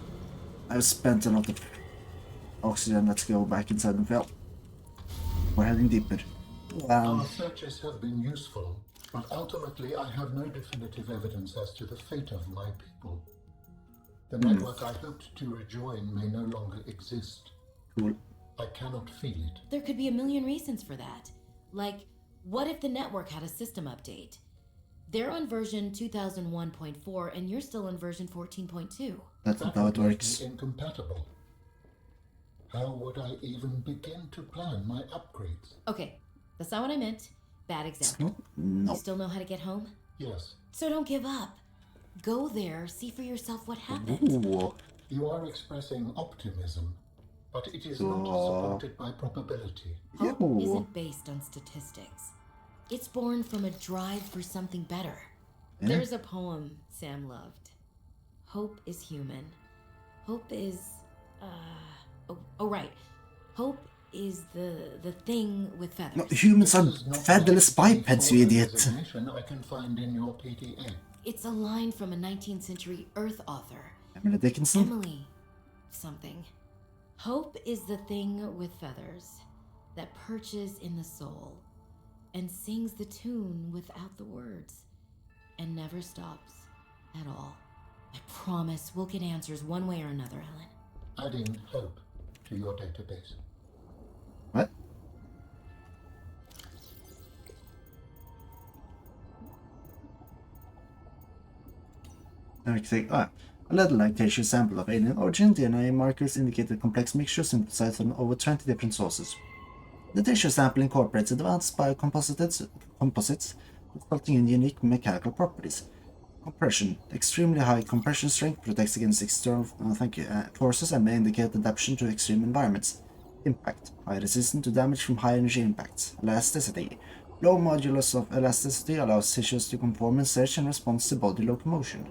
I've spent a lot of oxygen. Let's go back inside the well. We're heading deeper. Our searches have been useful, But ultimately, I have no definitive evidence as to the fate of my people. The network I hoped to rejoin may no longer exist. Cool. I cannot feel it. There could be a million reasons for that. Like, what if the network had a system update? They're on version 2001.4 and you're still on version 14.2. That's not how it would make works. me incompatible. How would I even begin to plan my upgrades? Okay, that's not what I meant. Bad example. No. You still know how to get home? Yes, So don't give up. Go there, see for yourself what happened. Ooh. you are expressing optimism, but it is not Oh. supported by probability. Hope Ew. isn't based on statistics. It's born from a drive for something better. Yeah. There's a poem Sam loved. Hope is human. Hope is, oh right. Hope is the thing with feathers. No, humans are This is not featherless like the bipeds, you full idiot. designation I can find in your PDA. It's a line from a 19th century Earth author. Emily Dickinson? Emily something. Hope is the thing with feathers that perches in the soul and sings the tune without the words and never stops at all. I promise we'll get answers one way or another, Helen. Adding hope to your database. What? Okay, a little like tissue sample of alien origin, DNA markers indicate a complex mixture synthesized from over 20 different sources. The tissue sample incorporates advanced biocomposites resulting in unique mechanical properties. Compression. Extremely high compression strength protects against external forces and may indicate adaptation to extreme environments. Impact. High resistance to damage from high energy impacts. Elasticity. Low modulus of elasticity allows tissues to conform in search and response to body locomotion.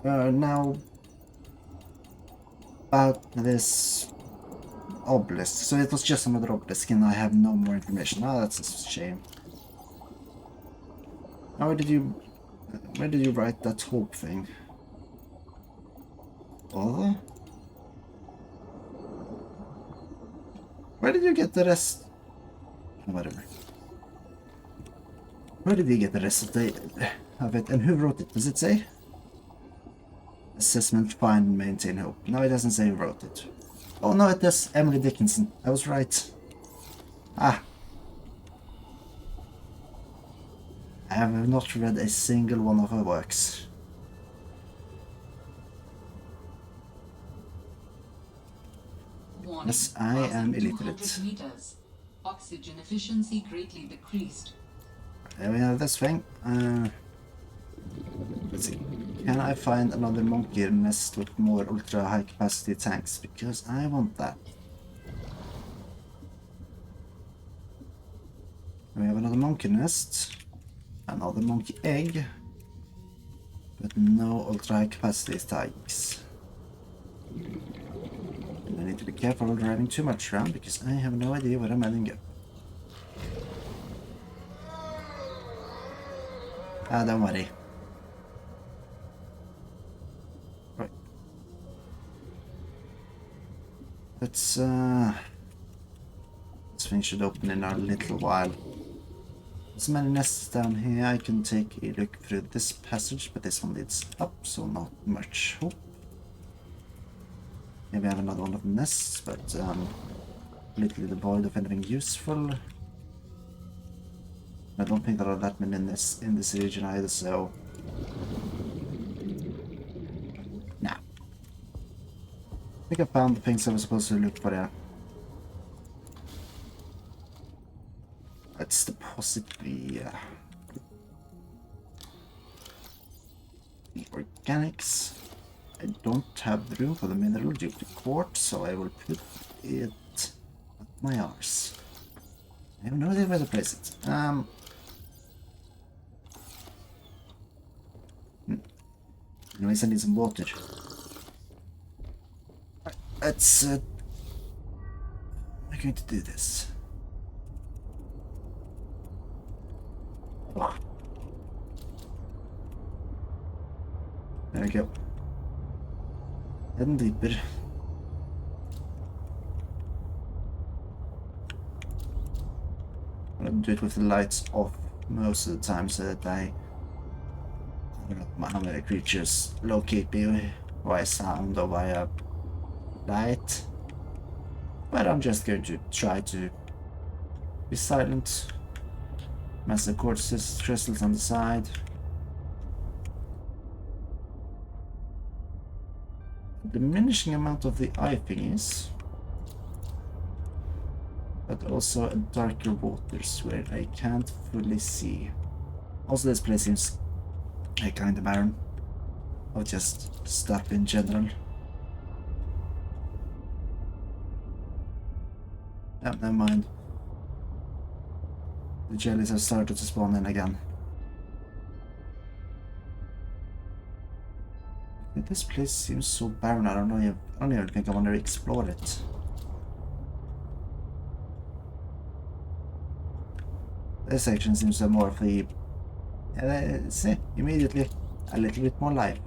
Now, about this obelisk. So it was just another obelisk and I have no more information. Ah, that's a shame. Now, where did you write that hope thing? Oh? Where did you get the rest? Whatever. Where did you get the rest of it? And who wrote it? Does it say? Assessment, find and maintain hope. No, it doesn't say who wrote it. Oh no, it does. Emily Dickinson. I was right. Ah. I have not read a single one of her works. Warning. Yes, I am Passing illiterate. 200 meters. Oxygen efficiency greatly decreased. There we have this thing. Let's see. Can I find another monkey nest with more ultra high capacity tanks? Because I want that. We have another monkey nest. Another monkey egg. But no ultra high capacity tanks. And I need to be careful of driving too much around because I have no idea where I'm heading up. Ah, don't worry. Right. Let's thing should open in a little while. There's many nests down here. I can take a look through this passage, but this one leads up, so not much hope. Maybe I have another one of the nests, but completely devoid of anything useful. I don't think there are that many in this region either, so nah. I think I found the things I was supposed to look for there. Let's deposit the organics. I don't have the room for the mineral due to quartz, so I will put it up my arse. I have no idea where to place it. Anyways, I need some water. Let's I'm going to do this. Oh. There we go. Heading deeper. I'm gonna do it with the lights off most of the time so that I don't know how many creatures locate me via sound or via light. But I'm just going to try to be silent. Massive quartz crystals on the side. A diminishing amount of the eye thingies. But also darker waters where I can't fully see. Also, this place seems kind of barren of just stuff in general. Yeah, never mind. The jellies have started to spawn in again. This place seems so barren. I don't even think I want to explore it. This section seems to have more of the see, immediately a little bit more life.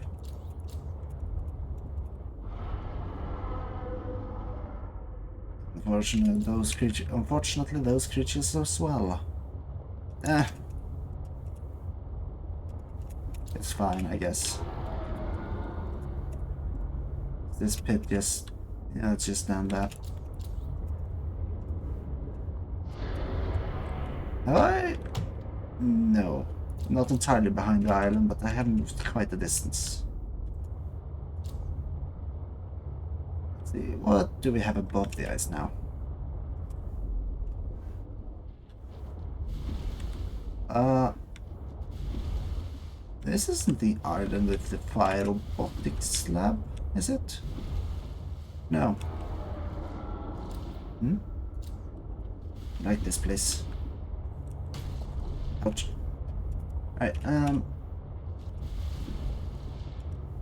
Unfortunately, those creatures as well. It's fine, I guess. This pit just, it's just down there. Have I? No, not entirely behind the island, but I have moved quite a distance. Let's see, what do we have above the ice now? This isn't the island with the fire robotics slab, is it? No. I like this place. Ouch. Alright,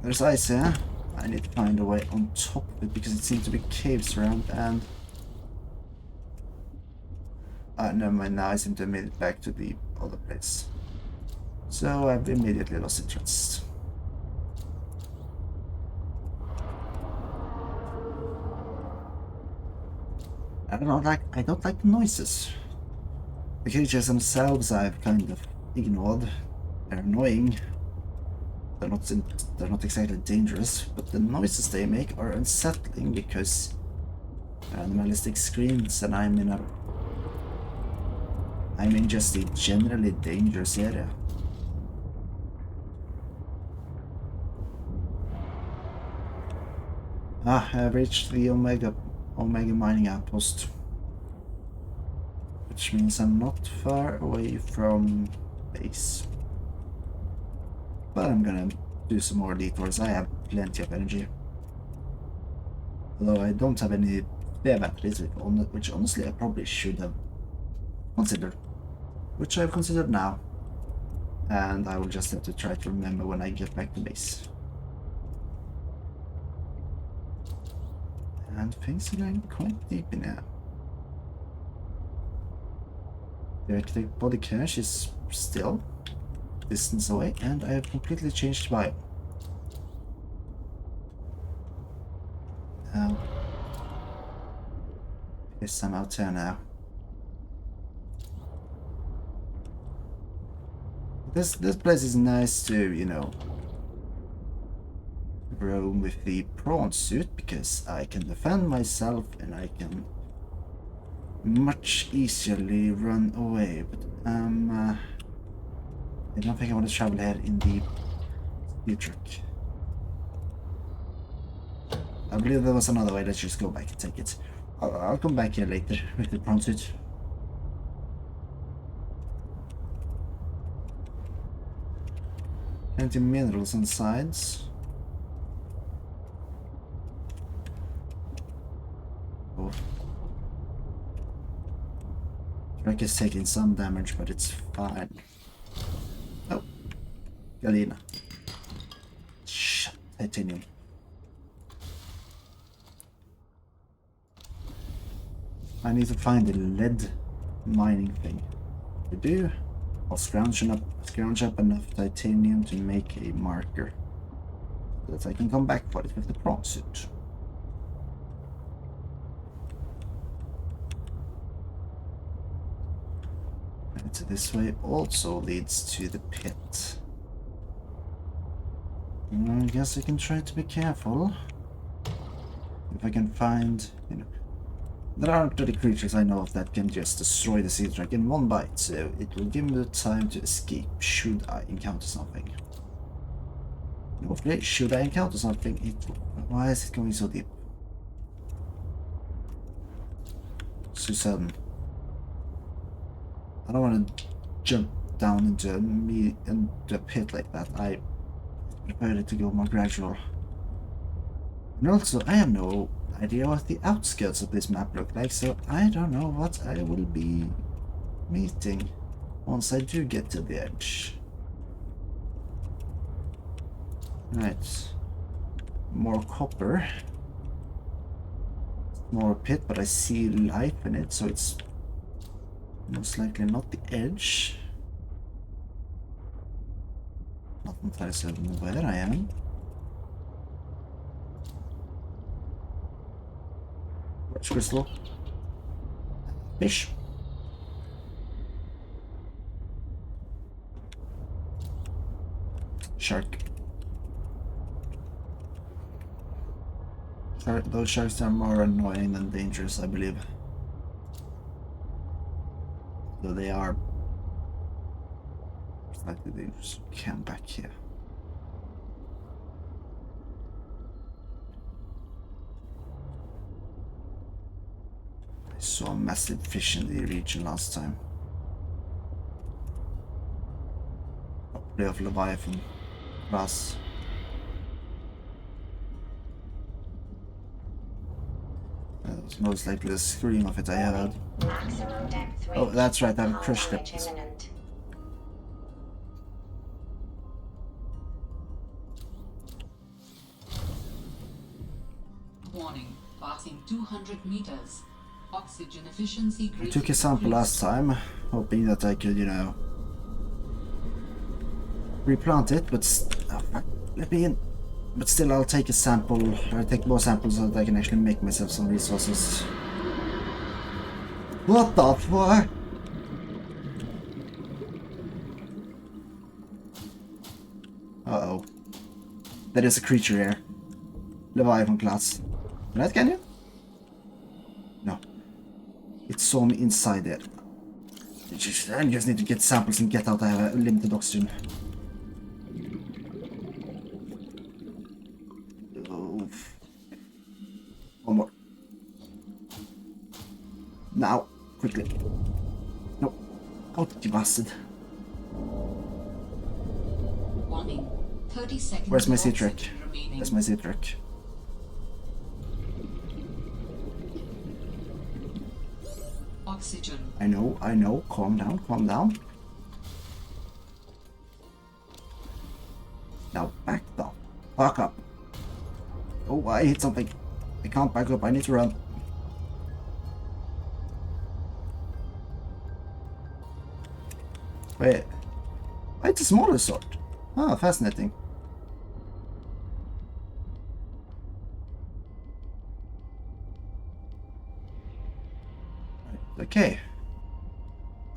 there's ice here. I need to find a way on top of it because it seems to be caves around and... never mind, now I seem to have made it back to the other place. So I've immediately lost interest. I don't like the noises. The creatures themselves I've kind of ignored. They're annoying. They're not exactly dangerous, but the noises they make are unsettling because animalistic screams and I'm in just a generally dangerous area. I've reached the Omega mining outpost, which means I'm not far away from base. But I'm gonna do some more detours. I have plenty of energy. Although I don't have any spare batteries, which honestly I probably should have considered. Which I've considered now. And I will just have to try to remember when I get back to base. And things are going quite deep in here. The architect body cache is still distance away, and I have completely changed biome. Now, I guess I'm out here now. This place is nice to, you know, roam with the prawn suit because I can defend myself and I can much easily run away. But I don't think I want to travel here in the speed truck. I believe there was another way. Let's just go back and take it. I'll come back here later with the prawn suit. Plenty of minerals on sides. Oh. Truck is taking some damage, but it's fine. Oh, Galena. Shit, titanium. I need to find the lead mining thing. To do, I'll scrounge up enough titanium to make a marker so that I can come back for it with the prawn suit. I So this way also leads to the pit. I guess I can try to be careful. If I can find, you know, there aren't any creatures I know of that can just destroy the sea dragon in one bite, so it will give me the time to escape should I encounter something. Hopefully, should I encounter something, it will. Why is it going so deep? So sudden. I don't want to jump down into a pit like that. I prefer it to go more gradual. And also, I have no idea what the outskirts of this map look like, so I don't know what I will be meeting once I do get to the edge. Right. More copper. More pit, but I see life in it, so it's most likely not the edge. Not entirely certain where I am. Watch crystal. Fish. Shark. Those sharks are more annoying than dangerous, I believe. Though they are slightly dangerous. Come back here. I saw a massive fish in the region last time. Probably of Leviathan class. That was most likely the scream of it I heard. Maximum depth Oh, reached. that's right, I've Hull crushed damage it. imminent. Warning, passing 200 meters. Oxygen efficiency I greatly took a sample last decreased. time, hoping that I could, you know, replant it, but let me in. But still, I'll take a sample. I'll take more samples so that I can actually make myself some resources. What the fuck? Uh-oh. There is a creature here. Leviathan class. Right, can you? No. It saw me inside there. I just need to get samples and get out. I have a limited oxygen. Oh. One more. Now, quickly. No. Out, you bastard. Warning, 30 seconds. Where's my of sea trick? oxygen remaining. Where's my sea trick? Oxygen. I know. Calm down, calm down. Now back the fuck up. Oh, I hit something. I can't back up, I need to run. Wait. Oh, it's a smaller sword. Ah, fascinating. Right, okay.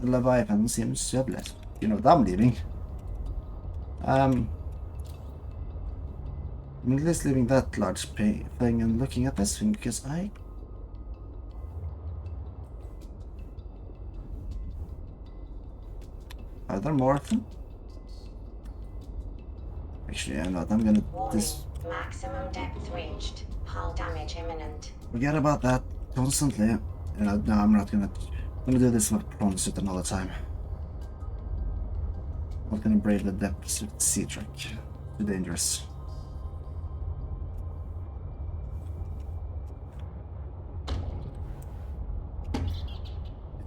The Leviathan seems to have left. You know, I'm leaving. I'm at least leaving that large thing and looking at this thing because Are there more of them? Actually, I'm not. I'm gonna Warning, maximum depth reached. Hull damage imminent. forget about that constantly. No, I'm not gonna. I'm gonna do this with prawn suit another time. I'm not gonna brave the depths with the sea trick. Too dangerous.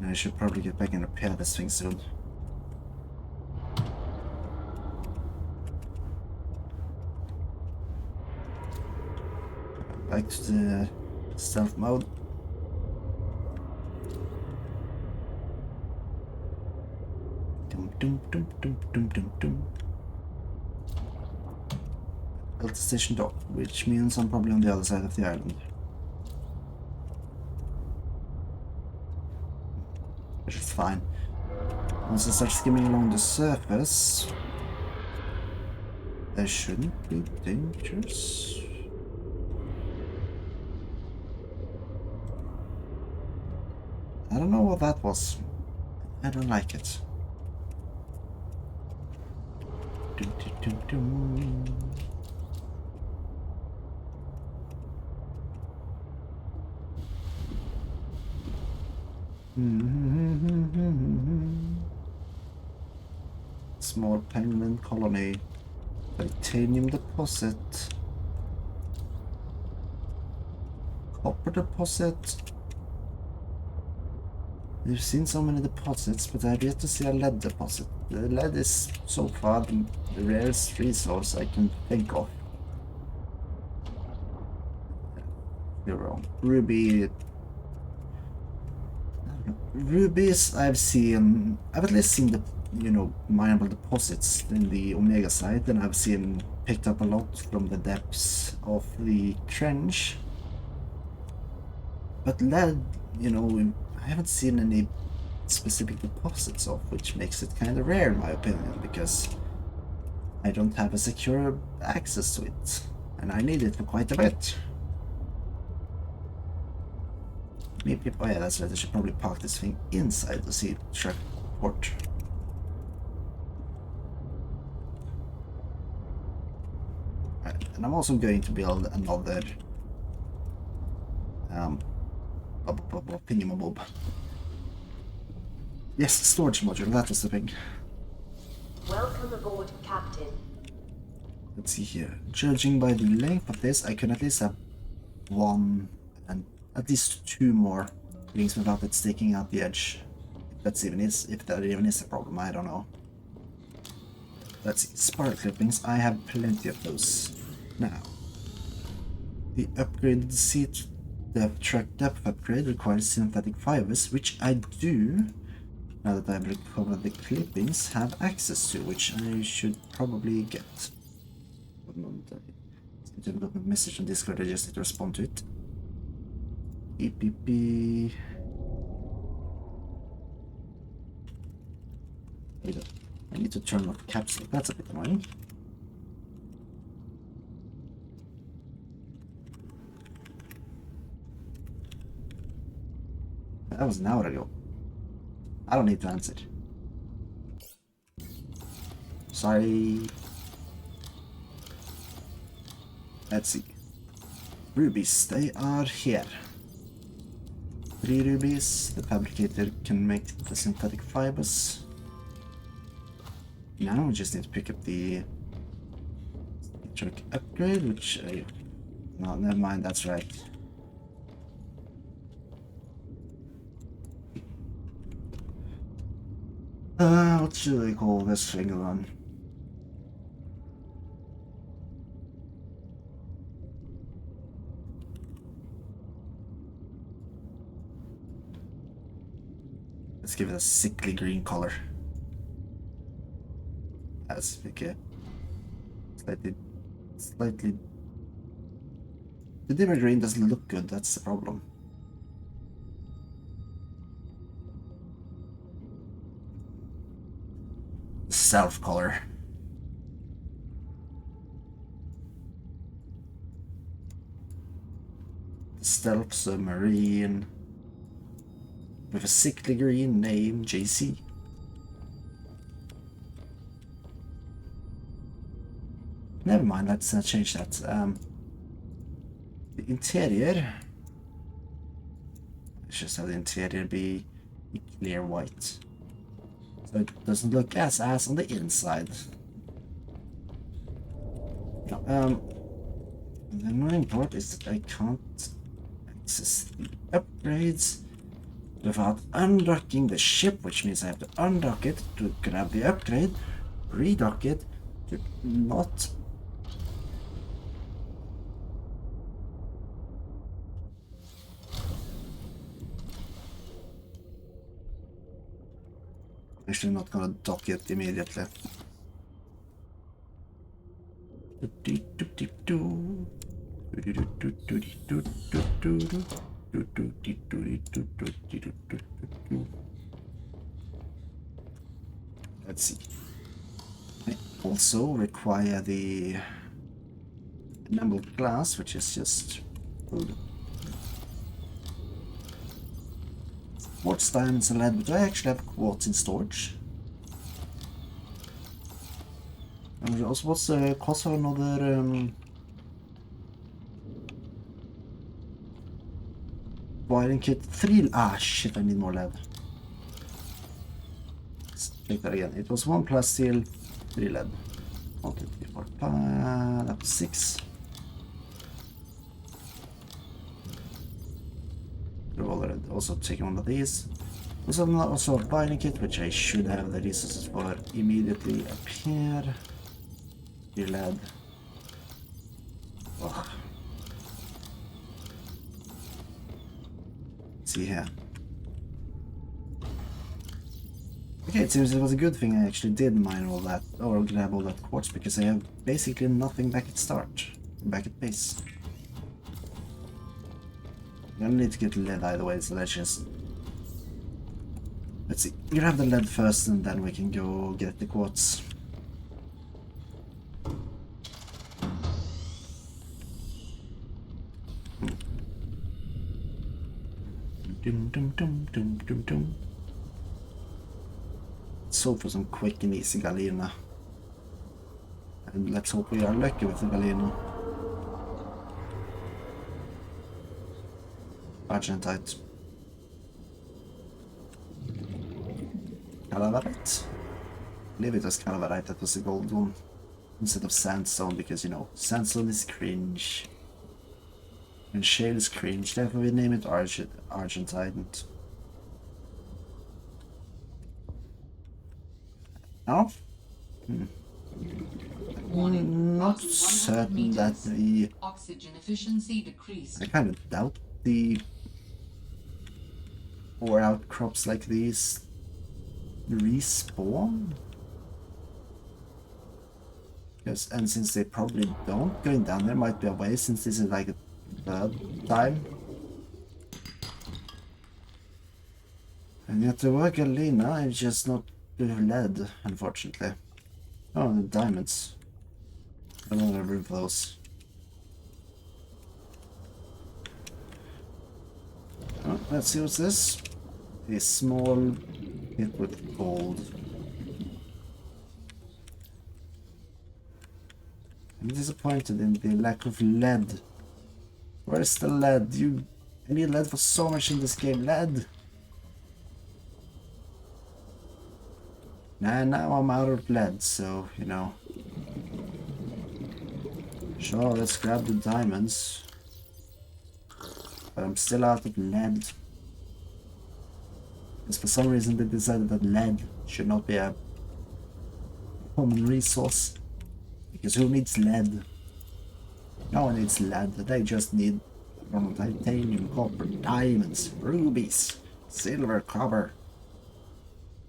And I should probably get back and repair this thing soon. Back to the stealth mode. Dum dum dum dum dum dum dum. Built the station dock, which means I'm probably on the other side of the island. Which is fine. Once I start skimming along the surface, they shouldn't be dangerous. I don't know what that was. I don't like it. Dum, dum, dum, dum. Small penguin colony. Titanium deposit. Copper deposit. We've seen so many deposits, but I've yet to see a lead deposit. The lead is so far the rarest resource I can think of. You're wrong. Ruby. Rubies I've at least seen the, mineable deposits in the Omega site, and I've picked up a lot from the depths of the trench. But lead, I haven't seen any specific deposits of, which makes it kind of rare in my opinion, because I don't have a secure access to it, and I need it for quite a bit. Maybe, oh yeah, that's right, I should probably park this thing inside to see truck port. Right, and I'm also going to build another thingamabob. Yes, storage module, that was the thing. Welcome aboard, Captain. Let's see here. Judging by the length of this, I can at least have one and at least two more rings without it sticking out the edge. If that even is a problem, I don't know. Let's see. Spark clippings, I have plenty of those. Now, the upgraded seat track depth upgrade requires synthetic fibers, which I do, now that I've recovered the clippings, have access to, which I should probably get. One moment, I got a message on Discord, I just need to respond to it. EPP. Wait, I need to turn off caps lock, that's a bit annoying. That was an hour ago. I don't need to answer. Sorry. Let's see. Rubies, they are here. 3 rubies. The fabricator can make the synthetic fibers. Now we just need to pick up the truck upgrade, which no, never mind, that's right. What should I call this thing then? Let's give it a sickly green color. That's okay. Slightly. The dimmer green doesn't look good, that's the problem. Self color. Stealth submarine with a sickly green name, JC. Never mind, let's change that. The interior. Let's just have the interior be clear white, so it doesn't look as ass on the inside. No, the annoying part is that I can't access the upgrades without undocking the ship, which means I have to undock it to grab the upgrade, redock it to not. Actually not gonna dock it immediately. Let's see. I also require the enameled glass, which is just food. Quartz, diamonds, and lead. But do I actually have quartz in storage? And also, what's the cost of another wiring kit? 3. Ah, shit! I need more lead. Let's take that again. It was 1 plus steel, 3 lead. 1, 2, 3, 4, 5. That was 6. I've also taken one of these. Also a binding kit, which I should have the resources for immediately up here. Your lead. Ugh. Let's see here. Okay, it seems it was a good thing I actually did mine all that, or grab all that quartz, because I have basically nothing back at start, back at base. I'm gonna need to get lead either way, so let's just... Let's see, grab the lead first and then we can go get the quartz. Dum dum dum dum dum dum. Let's hope for some quick and easy Galena. And let's hope we are lucky with the Galena. Argentite. Calaverite. I believe it was Calaverite that was the gold one. Instead of sandstone, because you know, sandstone is cringe. And shale is cringe, therefore we name it Argentite. Now? I'm not certain that the... Oxygen efficiency decreased. I kind of doubt the ore outcrops like these respawn. Because, and since they probably don't, going down there might be a way, since this is like a third time. And yet the work Galena is just not with lead, unfortunately. Oh, the diamonds. I don't have room for those. Oh, let's see what's this. A small hit with gold. I'm disappointed in the lack of lead. Where's the lead? I need lead for so much in this game. Lead! Nah, now I'm out of lead, so, you know. Sure, let's grab the diamonds. But I'm still out of lead. Because for some reason they decided that lead should not be a common resource. Because who needs lead? No one needs lead, they just need titanium, copper, diamonds, rubies, silver, copper.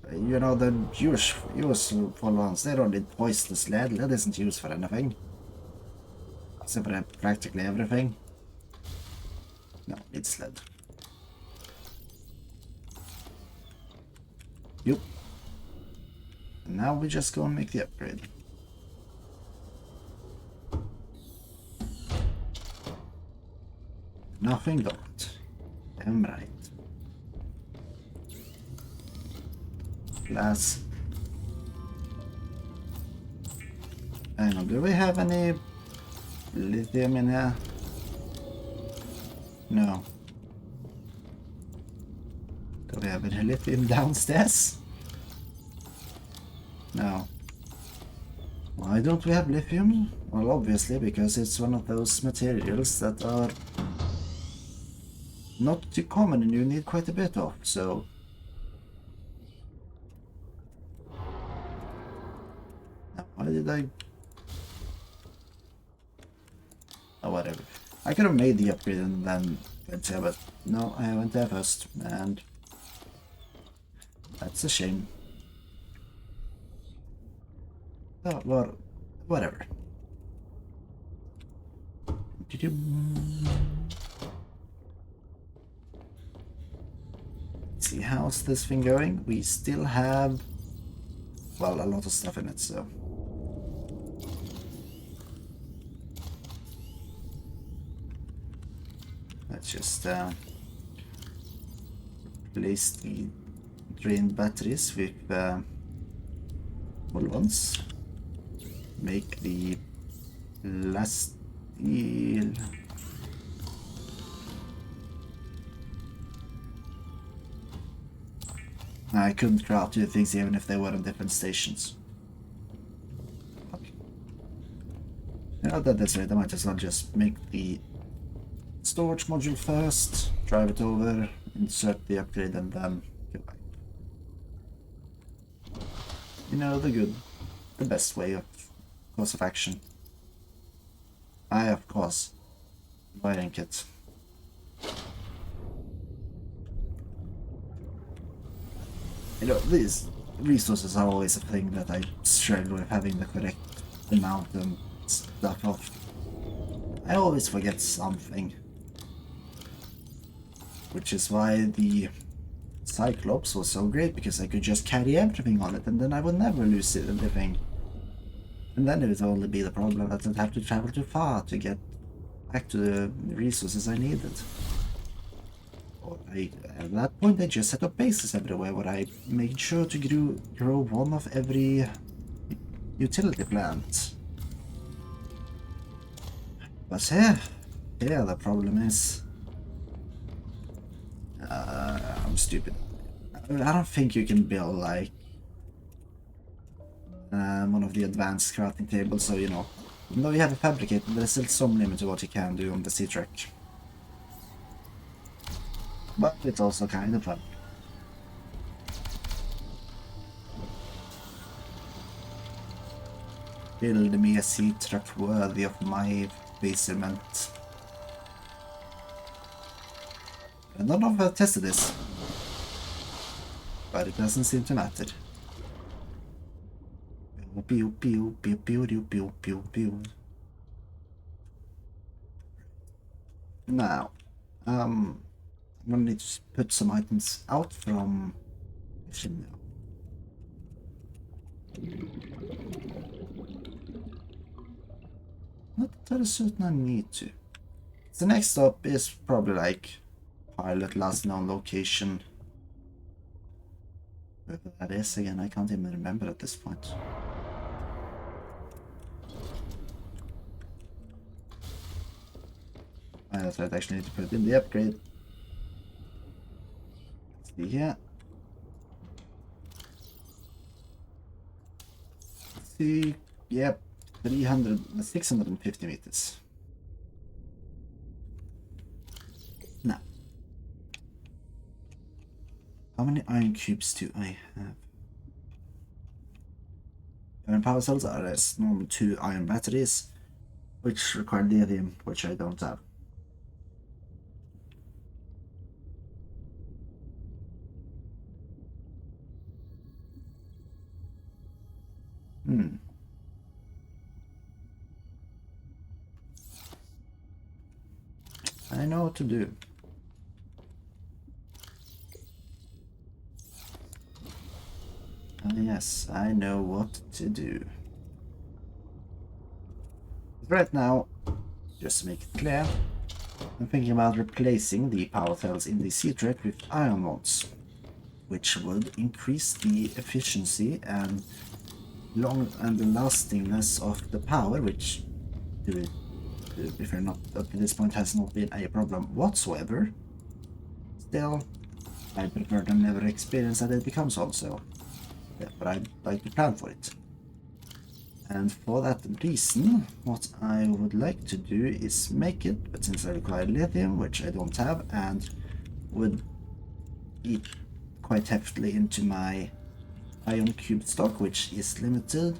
You know, the useful ones, they don't need poisonous lead. Lead isn't used for anything. Except for practically everything. No, it's lead. Yep. And now we just go and make the upgrade. Nothing don't. Damn right. Glass. Hang on, do we have any lithium in here? No. Do we have any lithium downstairs? No. Why don't we have lithium? Well, obviously because it's one of those materials that are not too common and you need quite a bit of, so... Why did I... Oh, whatever. I could have made the upgrade and then went there, but no, I went there first, and... That's a shame. Oh, well, whatever. See, how's this thing going? We still have well, a lot of stuff in it, so. Let's just replace the drained batteries with full ones. Make the last steel. I couldn't craft two things even if they were on different stations. Okay. You know, that's right, I might as well just make the storage module first, drive it over, insert the upgrade, and then go back. You know, the best way of course of action. Of course, wiring kit. You know, these resources are always a thing that I struggle with having the correct amount and stuff of. I always forget something. Which is why the Cyclops was so great, because I could just carry everything on it and then I would never lose anything. And then it would only be the problem that I'd have to travel too far to get back to the resources I needed. At that point I just set up bases everywhere where I made sure to grow one of every utility plant. But here the problem is I'm stupid. I don't think you can build like one of the advanced crafting tables, so you know, even though you have a fabricator, there's still some limit to what you can do on the sea track. But it's also kind of fun. Build me a sea truck worthy of my basement. I don't know if I've tested this, but it doesn't seem to matter. Pew pew pew pew pew pew pew pew. Now, I'm gonna need to put some items out from not that certain I need to. The next stop is probably like pilot last known location. Whoever that is again, I can't even remember at this point. That's right, I actually need to put in the upgrade. Let's see here. Let's see, yep, 650 meters. Now, how many iron cubes do I have? Iron power cells are as normal 2 iron batteries, which require lithium, which I don't have. I know what to do. Yes, I know what to do. Right now, just to make it clear, I'm thinking about replacing the power cells in the sea track with iron ones, which would increase the efficiency and the lastingness of the power, which, if you're not up to this point, has not been a problem whatsoever. Still, I prefer to never experience that it becomes also. Yeah, but I'd like to plan for it. And for that reason, what I would like to do is make it, but since I require lithium, which I don't have, and would eat quite heavily into my iron cube stock, which is limited,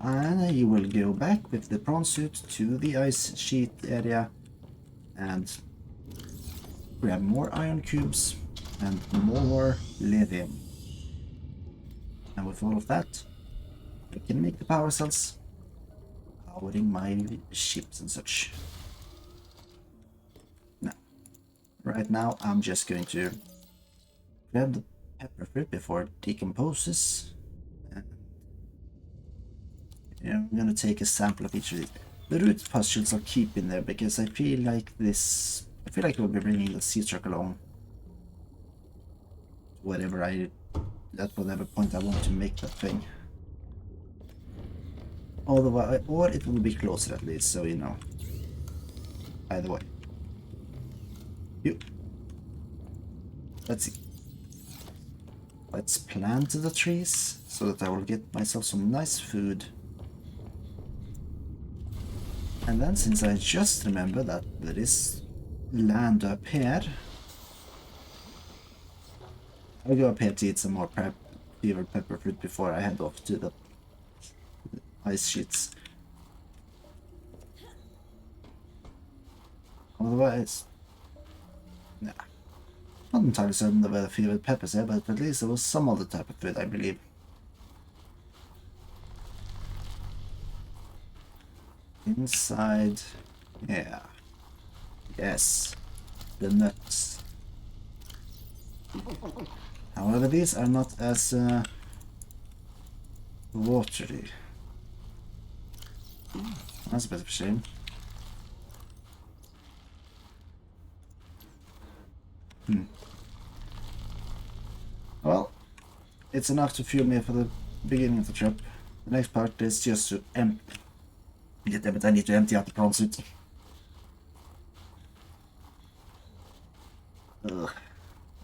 I will go back with the prawn suit to the ice sheet area and grab more iron cubes and more lithium. And with all of that, I can make the power cells powering my ships and such. Now, right now I'm just going to grab the pepper fruit before it decomposes Yeah, I'm gonna take a sample of each of these. The root pustules I'll keep in there because I feel like we'll be bringing the sea truck along. At whatever point I want to make that thing. Otherwise, or it will be closer at least, so you know. Either way. Let's see. Let's plant the trees so that I will get myself some nice food. And then, since I just remember that there is land up here, I'll go up here to eat some more fevered pepper fruit before I head off to the ice sheets. Otherwise, nah. Not entirely certain there were fevered peppers here, but at least there was some other type of food, I believe. Inside, yeah. Yes, the nuts. However, these are not as watery. That's a bit of a shame. Well, it's enough to fuel me for the beginning of the trip. The next part is just to empty. Damn it, I need to empty out the prawn suit. Ugh.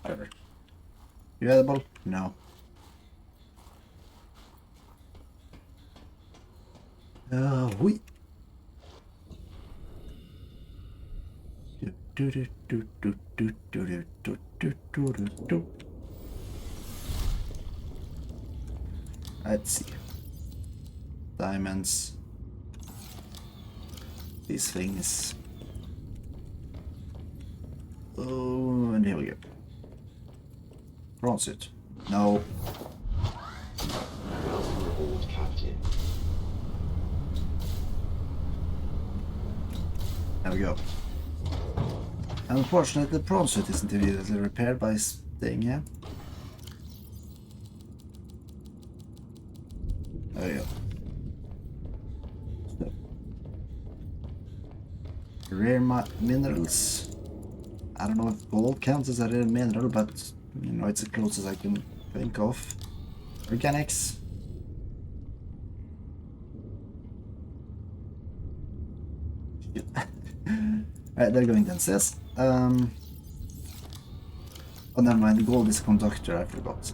Whatever. You edible? No. Oui. Let's see. Diamonds. These things. Oh, and here we go. Prawn suit. No. Old captain. There we go. Unfortunately, the prawn suit isn't immediately repaired by staying here. There we go. So. Rare minerals. I don't know if gold counts as a rare mineral, but you know, it's the closest I can think of. Organics. Alright, they're going downstairs. Oh, never mind, the gold is a conductor, I forgot.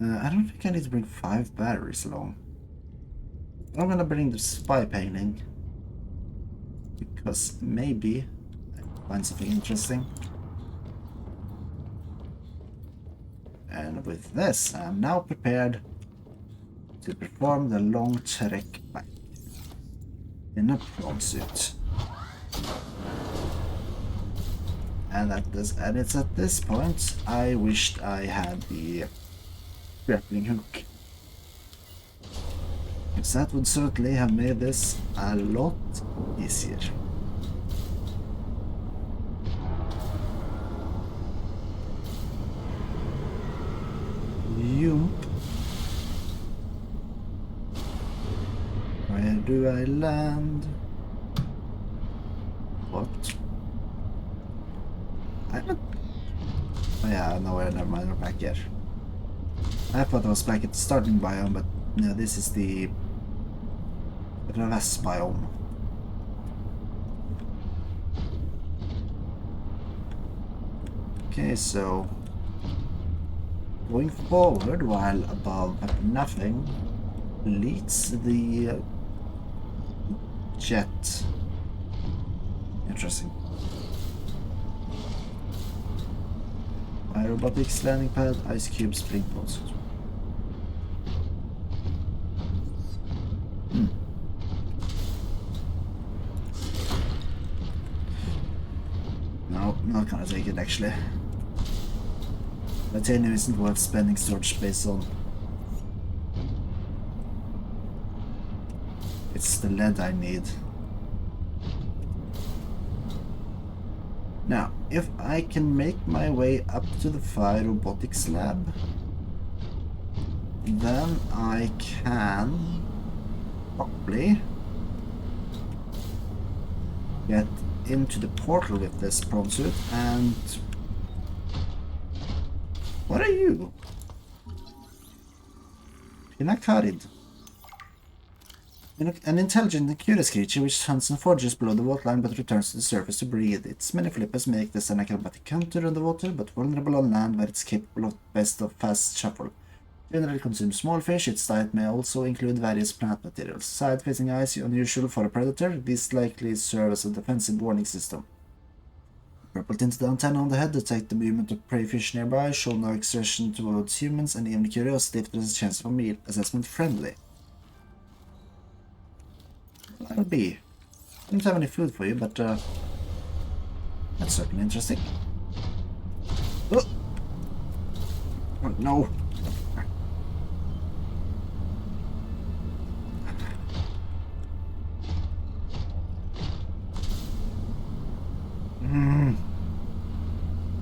I don't think I need to bring 5 batteries along. I'm gonna bring the spy painting. Because maybe I can find something interesting. And with this, I am now prepared to perform the long trek back in a prawn suit. And it's at this point I wished I had the grappling hook. Because that would certainly have made this a lot easier. Yoomp. Where do I land? What? I don't... Oh yeah, nowhere, never mind, we're back here. I thought I was back at the starting biome, but no, this is the Reves biome. Okay, so going forward while above nothing leads the jet. Interesting. Aerobatics landing pad, ice cube, spring post. No, not gonna take it actually. Titanium isn't worth spending storage space on. It's the lead I need. Now, if I can make my way up to the fire robotics lab, then I can probably get into the portal with this prawn suit. And what are you? Pinakarid. An intelligent and curious creature which hunts and forages below the waterline but returns to the surface to breathe. Its many flippers make this an acrobatic hunter underwater, but vulnerable on land where it's capable of best of fast shuffle. Generally consumes small fish. Its diet may also include various plant materials. Side-facing eyes, unusual for a predator. These likely serve as a defensive warning system. Purple tinted antenna on the head detect the movement of prey fish nearby, show no expression towards humans, and even curiosity if there's a chance of meal assessment friendly. I'll be. I don't have any food for you, but that's certainly interesting. Oh, oh no.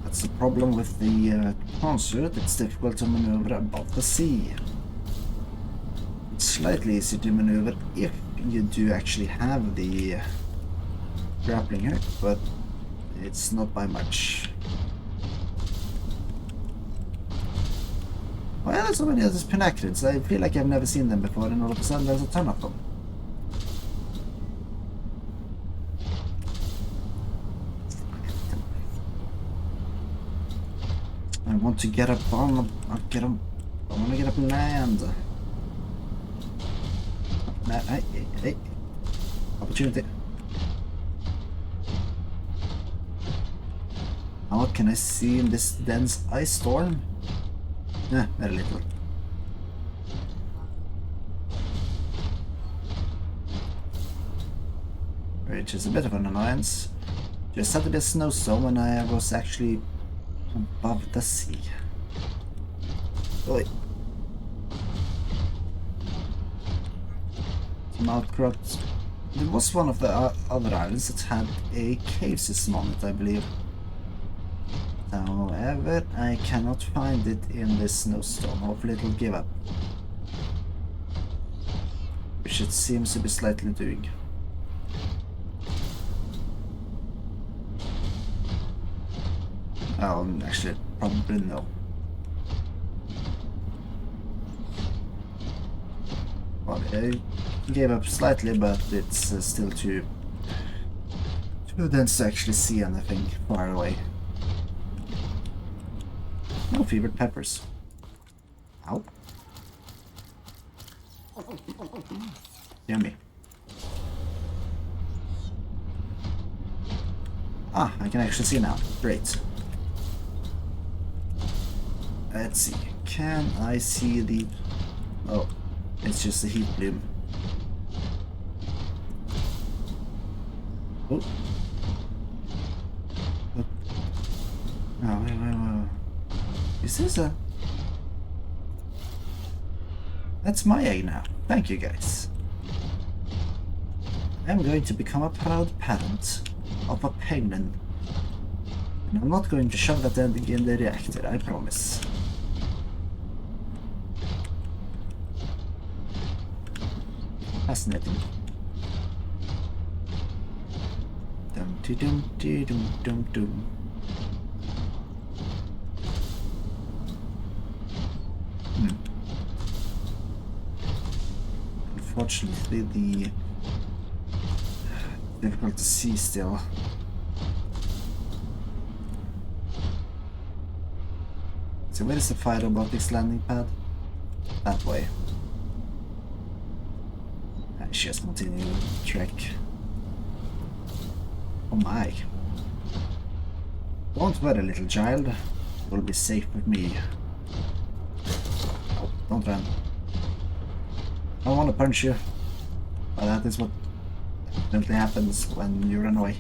That's the problem with the consort. It's difficult to maneuver above the sea. It's slightly easier to maneuver if you do actually have the grappling hook, but it's not by much. Why are there so many of these pinacrids? I feel like I've never seen them before, and all of a sudden there's a ton of them. I want to get up on. I want to get up land. Hey. Opportunity. Now what can I see in this dense ice storm? Very little. Which is a bit of an annoyance. Just had to be a snowstorm when I was actually above the sea. Oi. Some outcrops. There was one of the other islands that had a cave system on it, I believe. However, I cannot find it in this snowstorm. Hopefully it will give up. Which it seems to be slightly doing. Actually, probably no. Well, I gave up slightly, but it's still too dense to actually see anything far away. No fevered peppers. Ow. Yummy. Ah, I can actually see now. Great. Let's see. Can I see the... Oh, it's just a heat bloom. Oh. Oh, wait. Is this a... That's my egg now. Thank you, guys. I'm going to become a proud parent of a penguin. And I'm not going to shove that ending in the reactor, I promise. Fascinating. Dum-dum-dum-dum-dum-dum. Unfortunately, the difficult to see still. So where is the fire robotics landing pad? That way. I just continue the trek. Oh my. Don't worry, little child. You'll be safe with me. Oh, don't run. I want to punch you. But that is what definitely happens when you run away.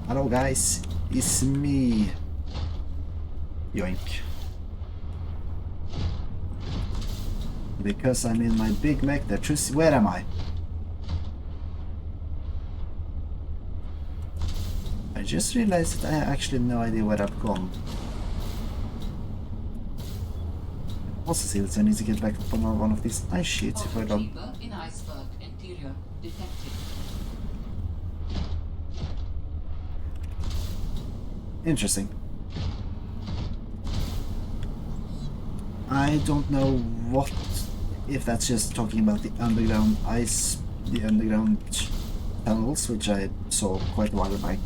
Hello guys, it's me. Yoink. Because I'm in my big mech, they're just... Where am I? I just realized that I have actually no idea where I've gone. Also see that I need to get back up on one of these ice sheets if I Auto don't. chamber in iceberg interior detected. Interesting. I don't know what, if that's just talking about the underground ice, the underground tunnels, which I saw quite a while back,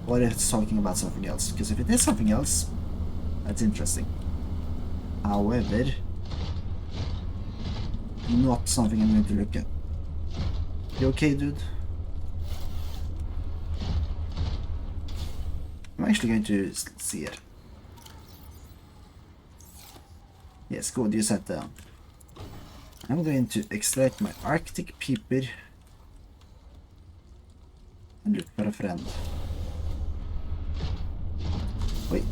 or if it's talking about something else. Because if it is something else, that's interesting. However, not something I'm going to look at. You okay, dude? I'm actually going to see it. Yes, good, you sat down. I'm going to extract my Arctic peeper and look for a friend. Wait.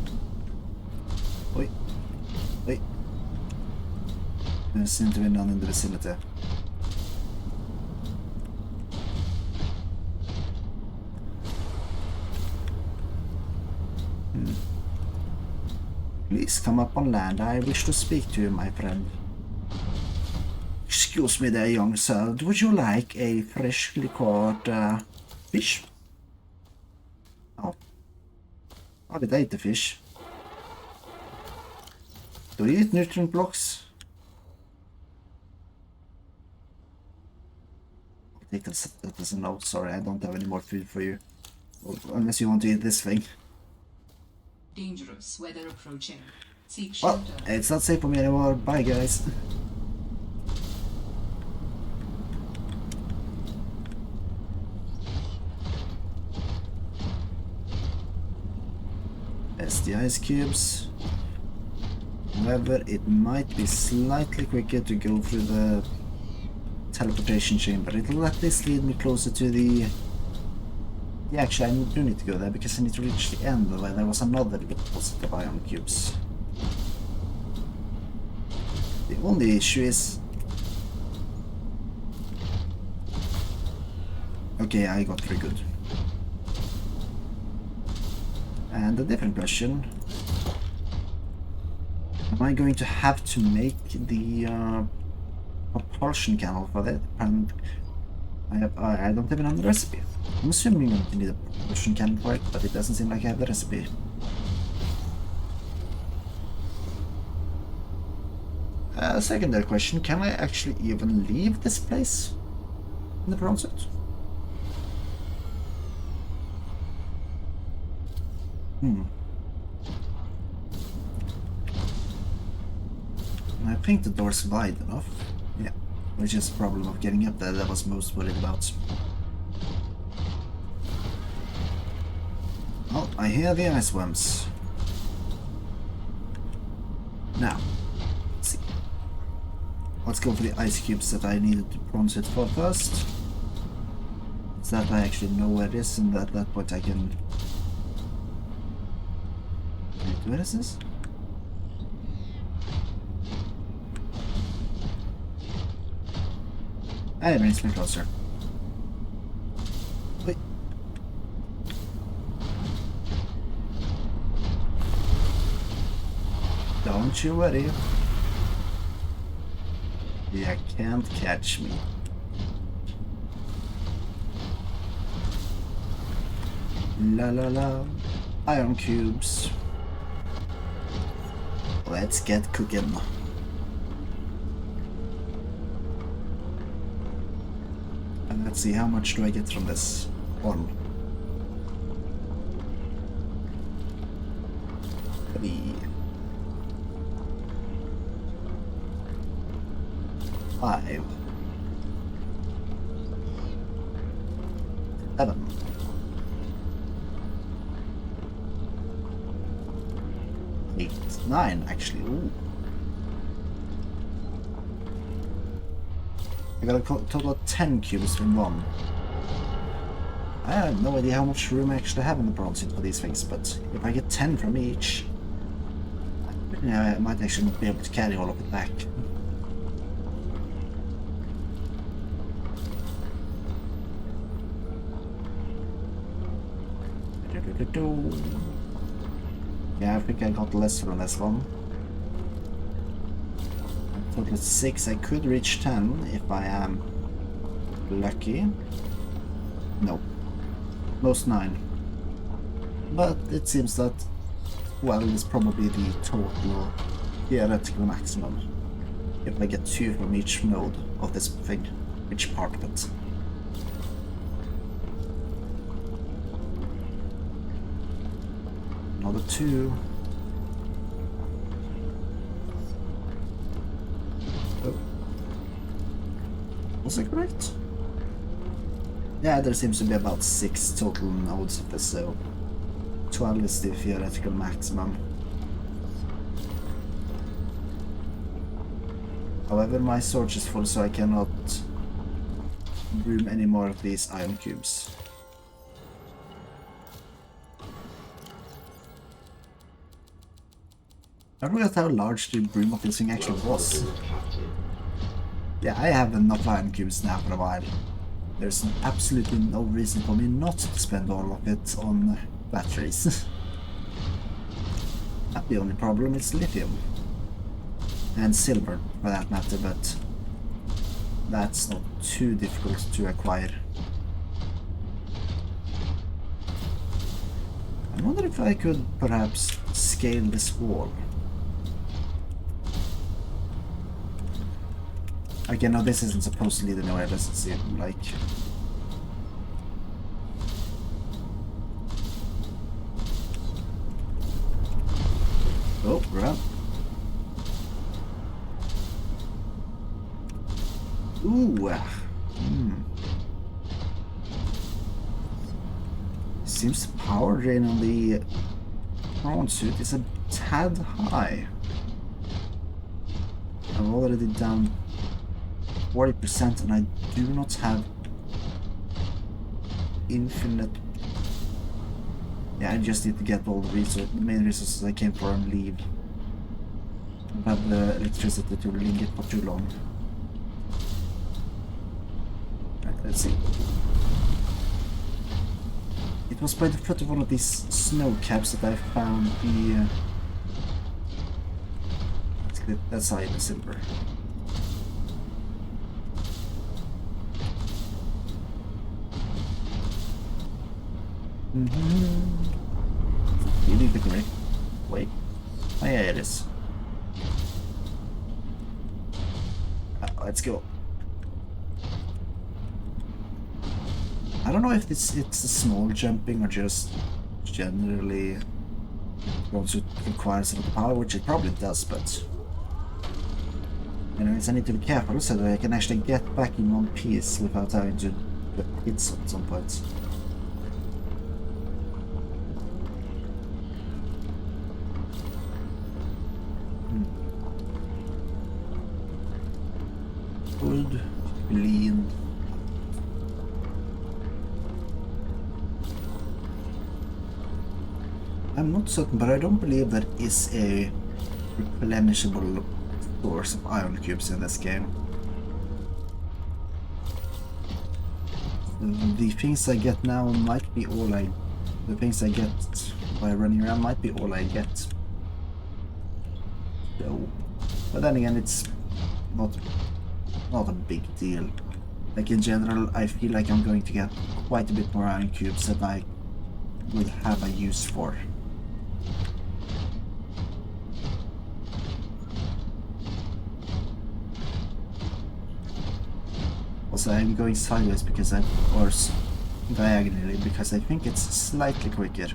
Wait. Wait. There seems to be none in the vicinity. Please come up on land. I wish to speak to you, my friend. Excuse me there, young sir. Would you like a freshly caught fish? Oh. Oh, did I eat the fish? Do you eat nutrient blocks? I think that is a no. Sorry, I don't have any more food for you. Unless you want to eat this thing. Dangerous weather approaching. Seek Well, shelter. it's not safe for me anymore. Bye, guys. There's the ice cubes. However, it might be slightly quicker to go through the teleportation chamber. It'll at least lead me closer to the... Yeah, actually, I do need to go there because I need to reach the end where there was another deposit of ion cubes. The only issue is... Okay, I got very good. And a different question. Am I going to have to make the propulsion canal for that? And I don't even have the recipe. I'm assuming I'm going to need a propulsion cannon for it, but it doesn't seem like I have the recipe. Secondary question, can I actually even leave this place in the prawn suit? I think the door's wide enough. Yeah, which is the problem of getting up there that I was most worried about. Oh, I hear the ice worms. Now, let's see. Let's go for the ice cubes that I needed to bronze it for first. So that I actually know where it is, and at that point I can... Wait, where is this? And it brings me closer. Wait. Don't you worry. You can't catch me. La la la. Iron cubes. Let's get cooking. And let's see, how much do I get from this? 1. 3. 5. 7. 8. 9, actually. Ooh. I got a total of 10 cubes from 1. I have no idea how much room I actually have in the bronze suit for these things, but if I get 10 from each, I might actually not be able to carry all of it back. Yeah, I think I got less from this one. total 6. I could reach 10 if I am lucky. No. Most 9. But it seems that 12 is probably the total theoretical maximum. If I get 2 from each node of this thing, each part of it. Another 2. Oh. Was I correct? Yeah, there seems to be about 6 total nodes of this, so 12 is the theoretical maximum. However, my storage is full, so I cannot room any more of these ion cubes. I forgot how large the broom of this thing actually was. Yeah, I have enough iron cubes now for a while. There's absolutely no reason for me not to spend all of it on batteries. The only problem is lithium. And silver, for that matter, but that's not too difficult to acquire. I wonder if I could perhaps scale this wall. Again, now this isn't supposed to lead anywhere, doesn't seem like. Oh, grab. Ooh. Seems the power drain on the prawn suit is a tad high. I'm already down 40% and I do not have infinite. Yeah, I just need to get all the main resources I came for and leave. I don't have the electricity to link it for too long. Right, let's see. It was by the foot of one of these snow caps that I found the that's high in the silver. You need the correct. Wait. Oh yeah, it is. Let's go. I don't know if it's a small jumping or just generally wants to require some of the power, which it probably does, but anyways, I need to be careful so that I can actually get back in one piece without having to get hits at some point. Good, clean. I'm not certain, but I don't believe there is a replenishable source of iron cubes in this game. The things I get now might be all the things I get by running around might be all I get. So, but then again, it's not a big deal. Like in general, I feel like I'm going to get quite a bit more iron cubes that I will have a use for. Also, I'm going sideways because or diagonally because I think it's slightly quicker.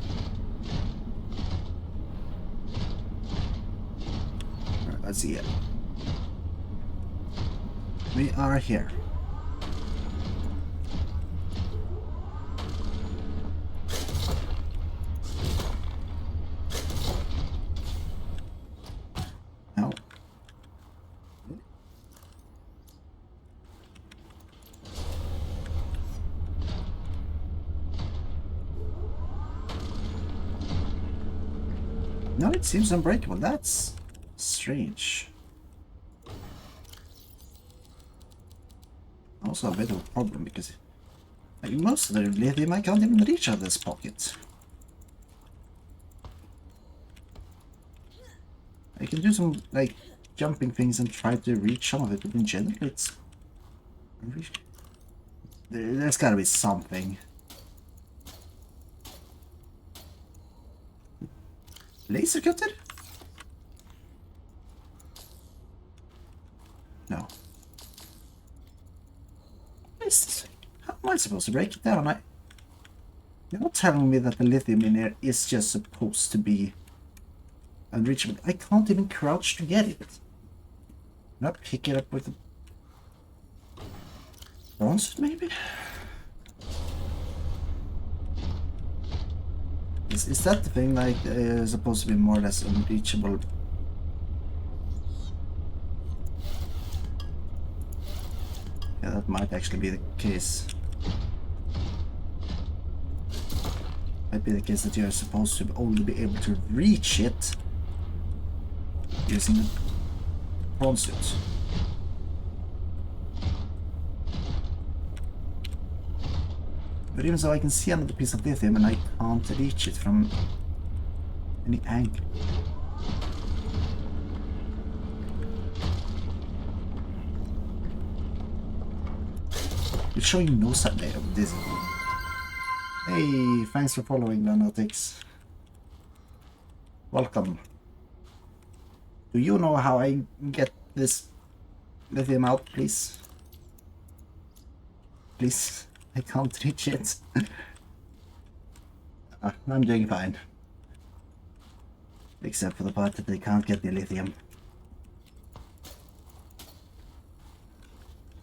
Right, let's see it. We are here. No. No, it seems unbreakable. That's strange. Also a bit of a problem because like most of the lithium I can't even reach out of this pocket. I can do some like jumping things and try to reach some of it, but in general it's... There's gotta be something. Laser cutter? No. What is this? How am I supposed to break it down? You're not telling me that the lithium in here is just supposed to be unreachable. I can't even crouch to get it. Not pick it up with the bronze, maybe? Is that the thing, like, supposed to be more or less unreachable? Yeah, that might actually be the case. Might be the case that you are supposed to only be able to reach it using the prawn suit. But even so, I can see another piece of lithium and I can't reach it from any angle. It's showing no sign of this. Hey, thanks for following, Lunatics. Welcome. Do you know how I get this lithium out, please? Please? I can't reach it. I'm doing fine. Except for the part that they can't get the lithium.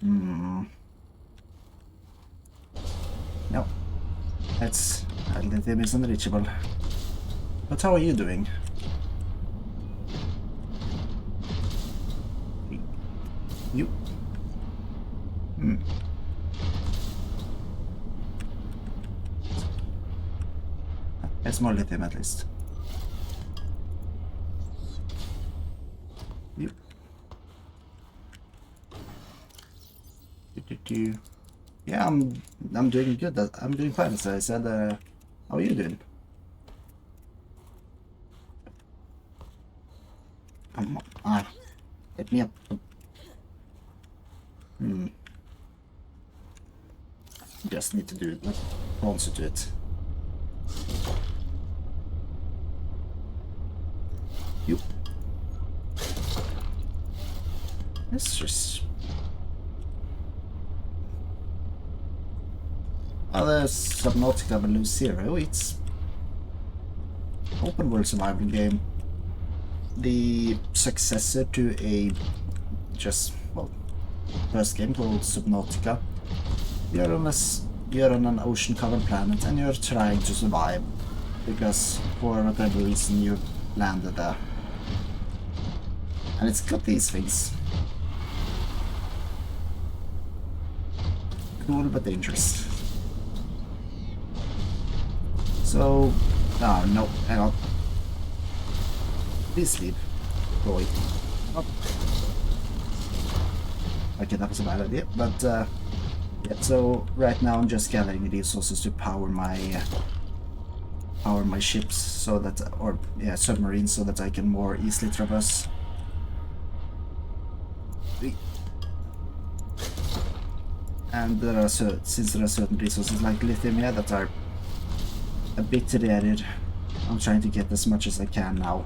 No. That's... lithium is unreachable. But how are you doing? You... There's more lithium at least. You. Yeah, I'm doing good. I'm doing fine. So I said, how are you doing? Come on, hit me up. Just need to do it. Also do it. You. Let's just... the Subnautica Below Zero, it's open world survival game. The successor to a first game called Subnautica. You're on an ocean-covered planet and you're trying to survive because for whatever reason you landed there. And it's got these things. Cool but dangerous. So... oh, no, hang on. Please leave, boy. Oh. Okay, that was a bad idea, but yeah, so right now I'm just gathering resources to power my ships so that, or yeah, submarines, so that I can more easily traverse. And there are since there are certain resources like lithium here that are a bit rare, I'm trying to get as much as I can now.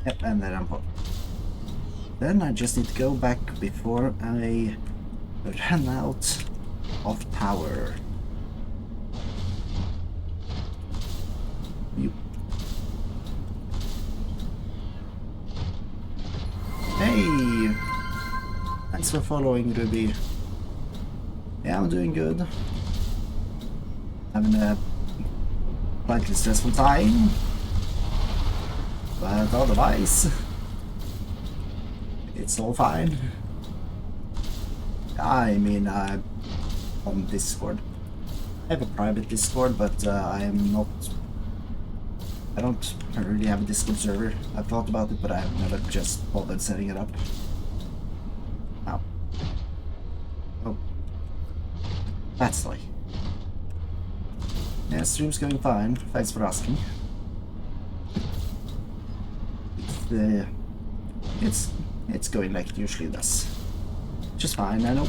Yep, and there I'm on. Then I just need to go back before I run out of power. You. Hey! Thanks for following, Ruby. Yeah, I'm doing good. Having a slightly stressful time. But otherwise, it's all fine. I mean, I'm on Discord. I have a private Discord, but I don't really have a Discord server. I've thought about it, but I've never just bothered setting it up. Ow. Oh. That's why. Yeah, stream's going fine. Thanks for asking. It's going like it usually does. Just fine, I know.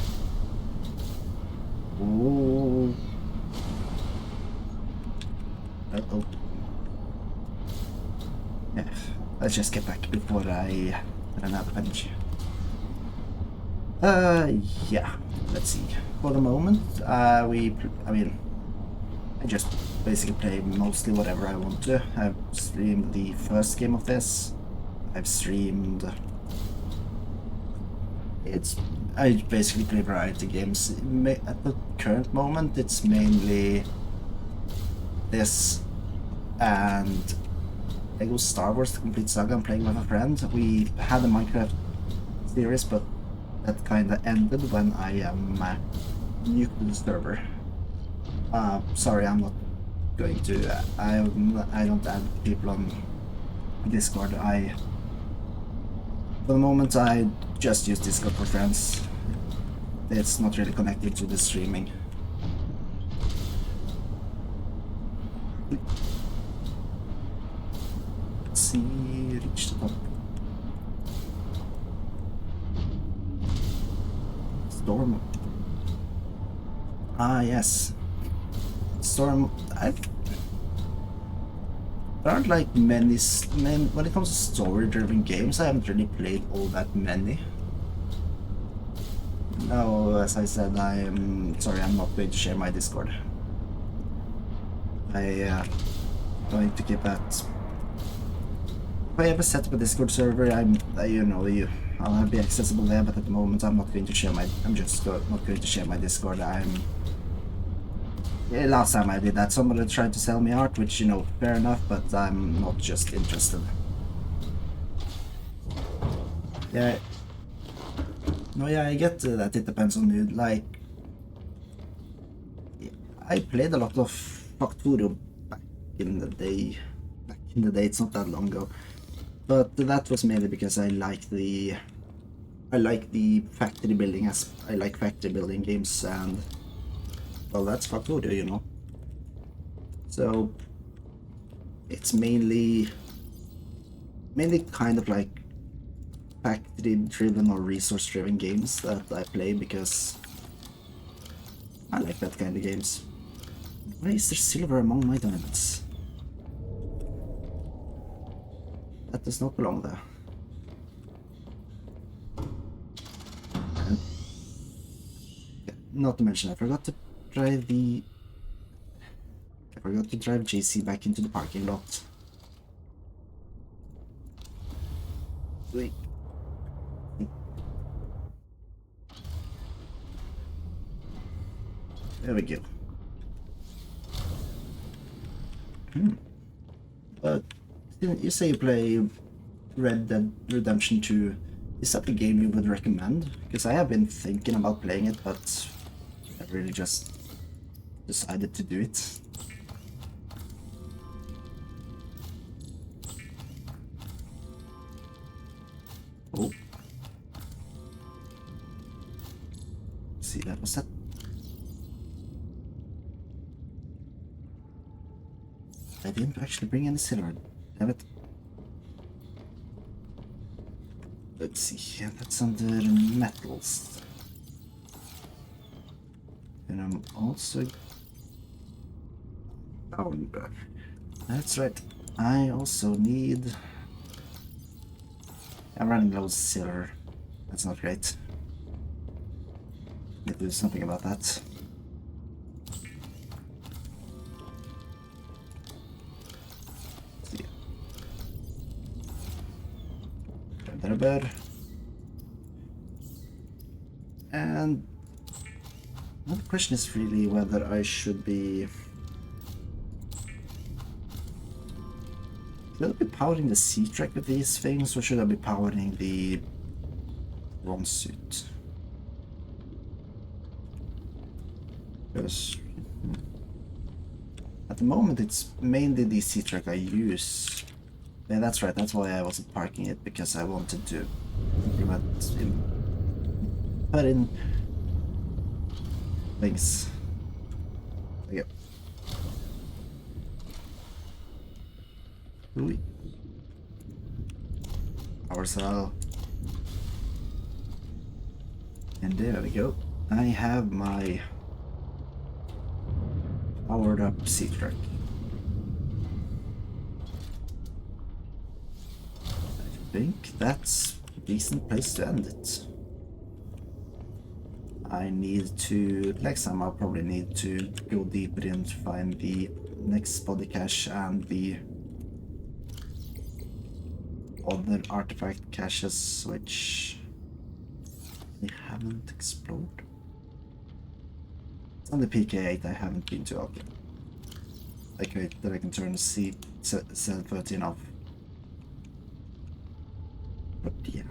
Ooh. Uh-oh. Yeah, let's just get back before I run out of energy. Yeah, let's see. For the moment, I just basically play mostly whatever I want to. I've streamed the first game of this. I've streamed... I basically play variety games. At the current moment, it's mainly this and Lego Star Wars The Complete Saga I'm playing with a friend. We had a Minecraft series, but that kinda ended when I nuked the server. Sorry, I'm not going to. I don't add people on Discord. For the moment, I just use Discord for friends. It's not really connected to the streaming. Let's see, reach the top. Storm. Ah, yes. Storm. There aren't like many. When it comes to story-driven games, I haven't really played all that many. No, as I said, I'm sorry, I'm not going to share my Discord. I'm going to keep that. If I ever set up a Discord server, I'll be accessible there. But at the moment, I'm not going to share my. I'm just not going to share my Discord. Last time I did that, somebody tried to sell me art, which, fair enough, but I'm not just interested. Yeah. No, yeah, I get that it depends on you. Like, I played a lot of Factorio back in the day. It's not that long ago. But that was mainly because I like the factory building, as I like factory building games, and well, that's Factorio, So it's mainly kind of like factory-driven or resource-driven games that I play because I like that kind of games. Why is there silver among my diamonds? That does not belong there. And, not to mention, I forgot to drive JC back into the parking lot. Wait. There we go. But you say you play Red Dead Redemption 2. Is that a game you would recommend? Because I have been thinking about playing it, but I really just decided to do it. Oh. See, that was that. I didn't actually bring any silver. Damn it. Let's see, that's under metals. And I'm also... Oh, that's right. I also need... I'm running low silver. That's not great. Need to do something about that. There. And the question is really whether I should be powering the C-track with these things, or should I be powering the bronze suit? Because at the moment it's mainly the C-track I use. Yeah, that's right, that's why I wasn't parking it, because I wanted to put in things. There you go. Ooh. Power cell. And there we go. I have my powered up sea truck. I think that's a decent place to end it. I need to, next time I'll probably need to go deeper in to find the next body cache and the other artifact caches which we haven't explored. It's on the PK8 I haven't been to. Okay. Okay, that I can turn the C13 off. But yeah.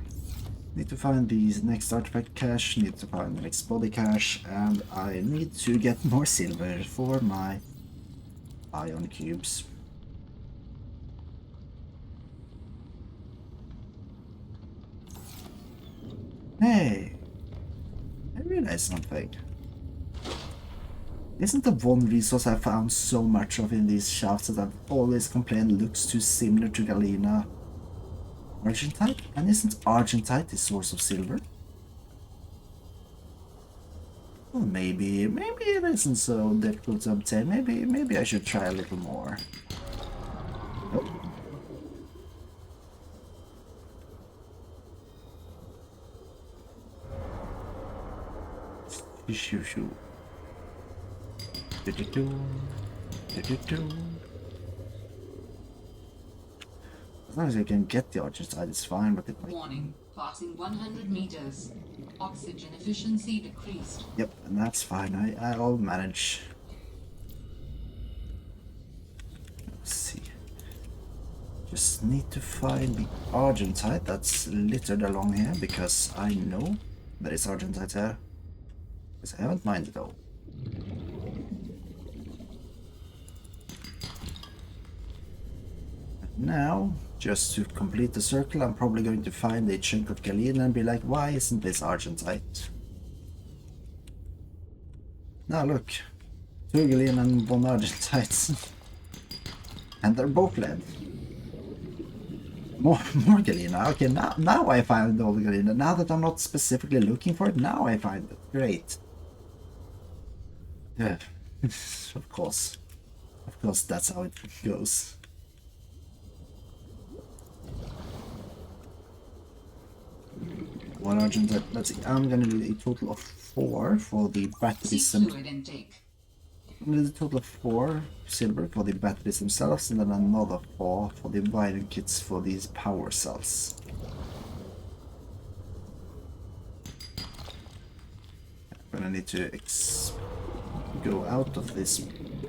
Need to find the next artifact cache, need to find the next body cache, and I need to get more silver for my ion cubes. Hey, I realized something. Isn't the one resource I found so much of in these shafts that I've always complained looks too similar to Galena Argentite? And isn't Argentite the source of silver? Well, maybe it isn't so difficult to obtain. Maybe I should try a little more. Nope. Shoo. As long as I can get the Argentite, it's fine, but it might... Warning, passing 100 meters. Oxygen efficiency decreased. Yep, and that's fine. I'll manage. Let's see. Just need to find the Argentite that's littered along here, because I know there is Argentite here. Because I haven't mined it all. Now, just to complete the circle, I'm probably going to find a chunk of Galena and be like, why isn't this Argentite? Now look, 2 Galena and 1 Argentite. And they're both lead. More Galena. Okay, now I find all the Galena. Now that I'm not specifically looking for it, now I find it. Great. Yeah, of course. Of course, that's how it goes. One Argentite. Let's see. I'm gonna do a total of 4 for the batteries. I'm gonna do a total of 4 silver for the batteries themselves, and then another 4 for the wiring kits for these power cells. I'm gonna need to go out of this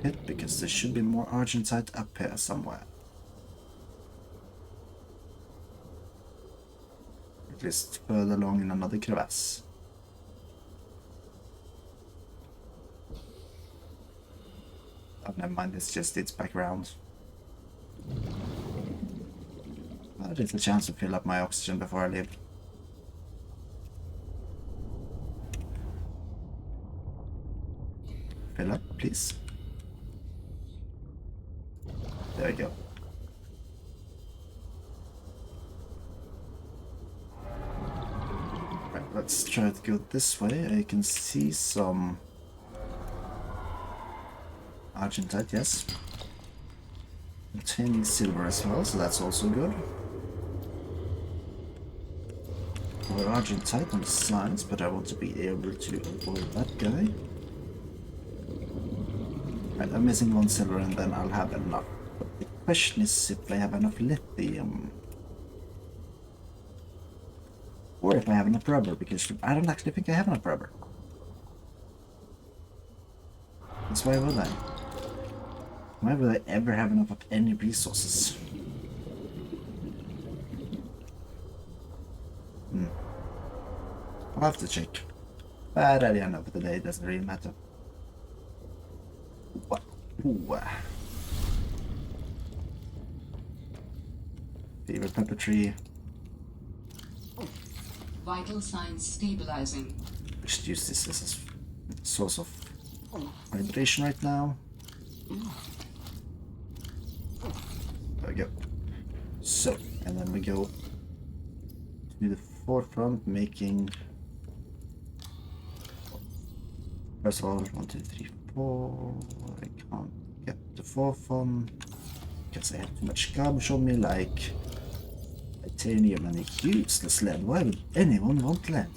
pit because there should be more Argentite up here somewhere. At least further along in another crevasse. Oh, never mind, it's back around. A little chance to fill up my oxygen before I leave. Fill up, please. There we go. Right, let's try to go this way. I can see some Argentite, yes. Containing silver as well, so that's also good. More Argentite on the sides, but I want to be able to avoid that guy. Right, I'm missing 1 silver and then I'll have enough. But the question is if I have enough lithium. Or if I have enough rubber, because I don't actually think I have enough rubber. That's why would I? Why would I ever have enough of any resources? I'll have to check. But at the end of the day, it doesn't really matter. Favorite pepper tree. Vital signs stabilizing. Just use this as a source of hydration right now. There we go. So, and then we go to the forefront, making. First of all, 1, 2, 3, 4. I can't get the fourth one because I have too much garbage on me, like titanium and a useless lead. Why would anyone want lead?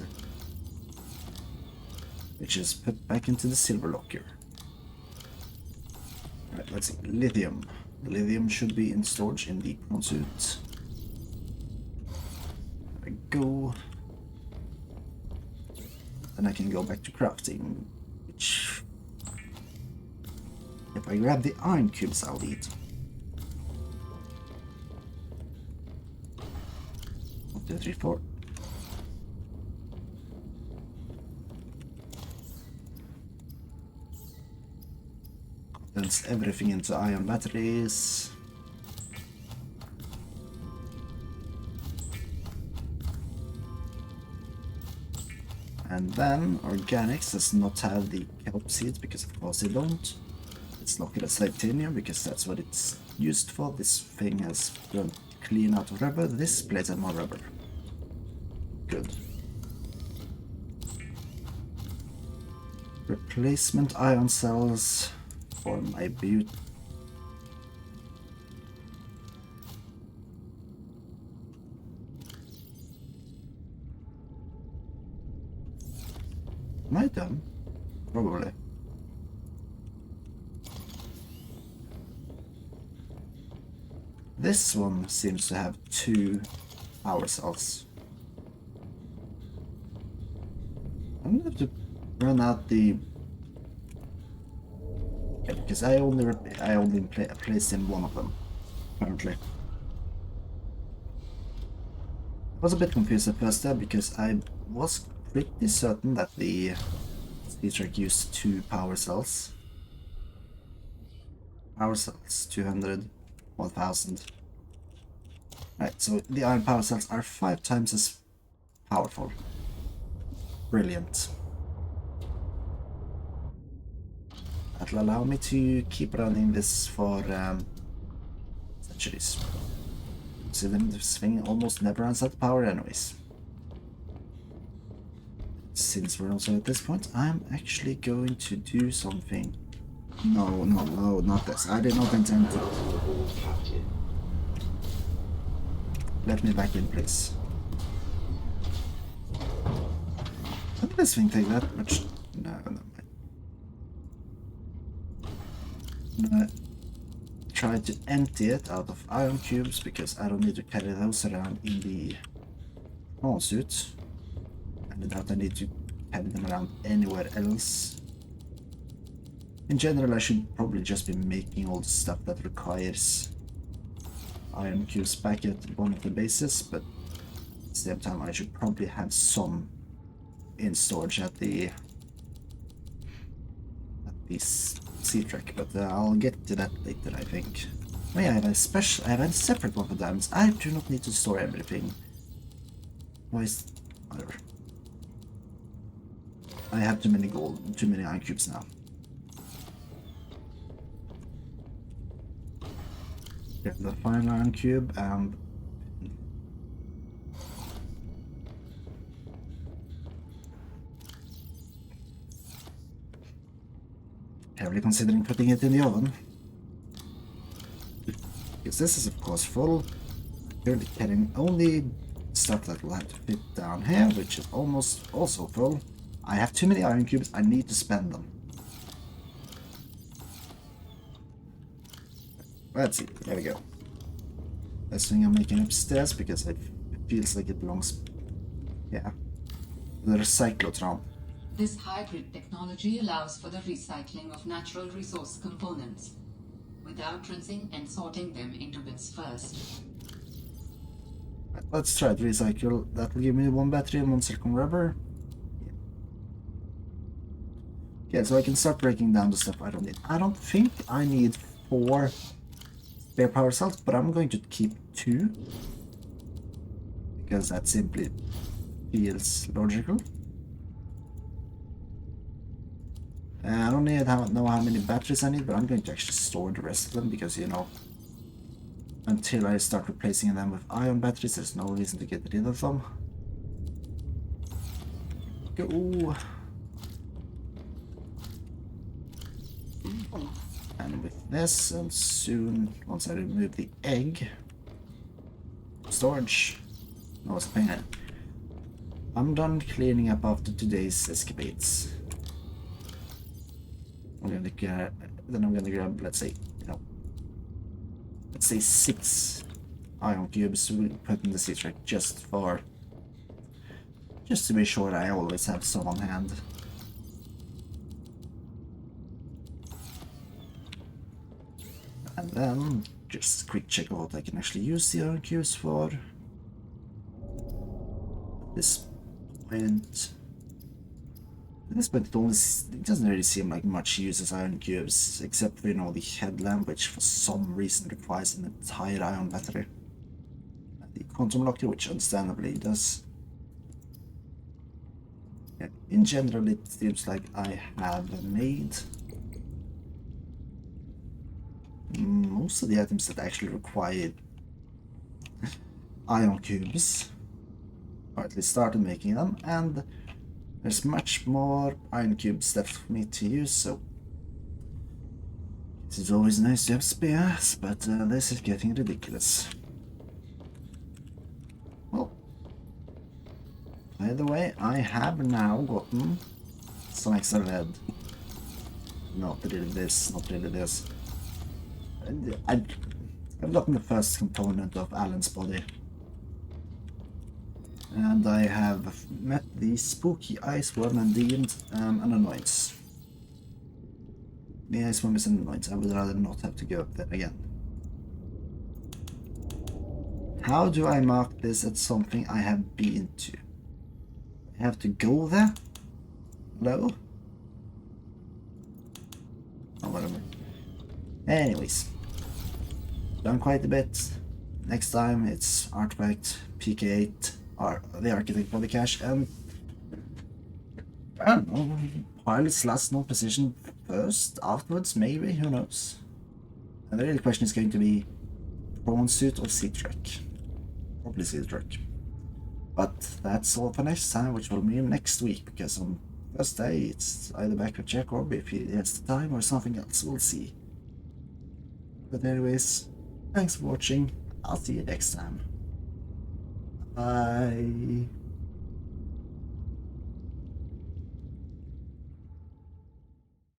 Which is put back into the silver locker. Alright, let's see. Lithium. Lithium should be in storage in the prawn suit. There we go. Then I can go back to crafting. Which, if I grab the iron cubes, I'll eat. 1, 2, 3, 4. Condense everything into iron batteries. And then organics does not have the kelp seeds because of course they don't. It's locked as titanium because that's what it's used for. This thing has run clean out of rubber. This plates have more rubber. Good. Replacement ion cells for my boot. Am I done? Probably. This one seems to have 2 power cells. I'm gonna have to run out the. Yeah, because I only placed in one of them apparently. I was a bit confused at first there because I was pretty certain that the speed track used 2 power cells. Power cells 200, 1000. Right, so the iron power cells are 5 times as powerful. Brilliant. That'll allow me to keep running this for centuries. So then this thing almost never runs out of power anyways. Since we're also at this point, I'm actually going to do something. No, not this. I did not intend to. Let me back in, please. How did this thing take that much? No, never mind. I'm gonna try to empty it out of iron cubes because I don't need to carry those around in the prawn suit. And without I need to carry them around anywhere else. In general, I should probably just be making all the stuff that requires iron cubes back at one of the bases, but at the same time I should probably have some in storage at the sea track, but I'll get to that later, I think. Oh yeah, I have a separate one for diamonds. I do not need to store everything. Why is whatever. I have too many iron cubes now. Get the final iron cube and heavily considering putting it in the oven. Because this is of course full. Currently carrying only stuff that will have to fit down here, which is almost also full. I have too many iron cubes, I need to spend them. Let's see, there we go. This thing I'm making upstairs because it feels like it belongs, yeah, the recyclotron. This hybrid technology allows for the recycling of natural resource components, without rinsing and sorting them into bits first. Right, let's try to recycle. That will give me 1 battery and 1 silicone rubber. Yeah, so I can start breaking down the stuff I don't need. I don't think I need 4 spare power cells, but I'm going to keep 2. Because that simply feels logical. I don't know how many batteries I need, but I'm going to actually store the rest of them because, you know, until I start replacing them with ion batteries, there's no reason to get rid of them. Go! And with this, and soon, once I remove the egg, storage. No, it's paying it. I'm done cleaning up after today's escapades. Then I'm gonna grab, let's say, you know, let's say 6 ion cubes to put in the sea track just to be sure that I always have some on hand. And then just a quick check of what I can actually use the ion cubes for. At this point, it doesn't really seem like much use as ion cubes, except for, you know, the headlamp, which for some reason requires an entire ion battery. And the quantum locker, which understandably does. Yeah, in general, it seems like I have made most of the items that actually required ion cubes, or at least started making them, and there's much more iron cubes left for me to use, so it's always nice to have spares, but this is getting ridiculous. Well, by the way, I have now gotten some extra lead. Not really this, not really this. I've gotten the first component of Alan's body. And I have met the spooky ice worm and deemed an annoyance. The ice worm is an annoyance. I would rather not have to go up there again. How do I mark this as something I have been to? I have to go there? Hello? Oh, whatever. Anyways. Done quite a bit. Next time it's Artifact, PK8, or the Architect Body Cache, and I don't know, Pilot's last known position first, afterwards, maybe, who knows. And the real question is going to be prawn suit or sea truck. Probably sea truck. But that's all for next time, which will mean next week, because on Thursday it's either back with Jacob if he has the time or something else, we'll see. But anyways, thanks for watching, I'll see you next time. Bye.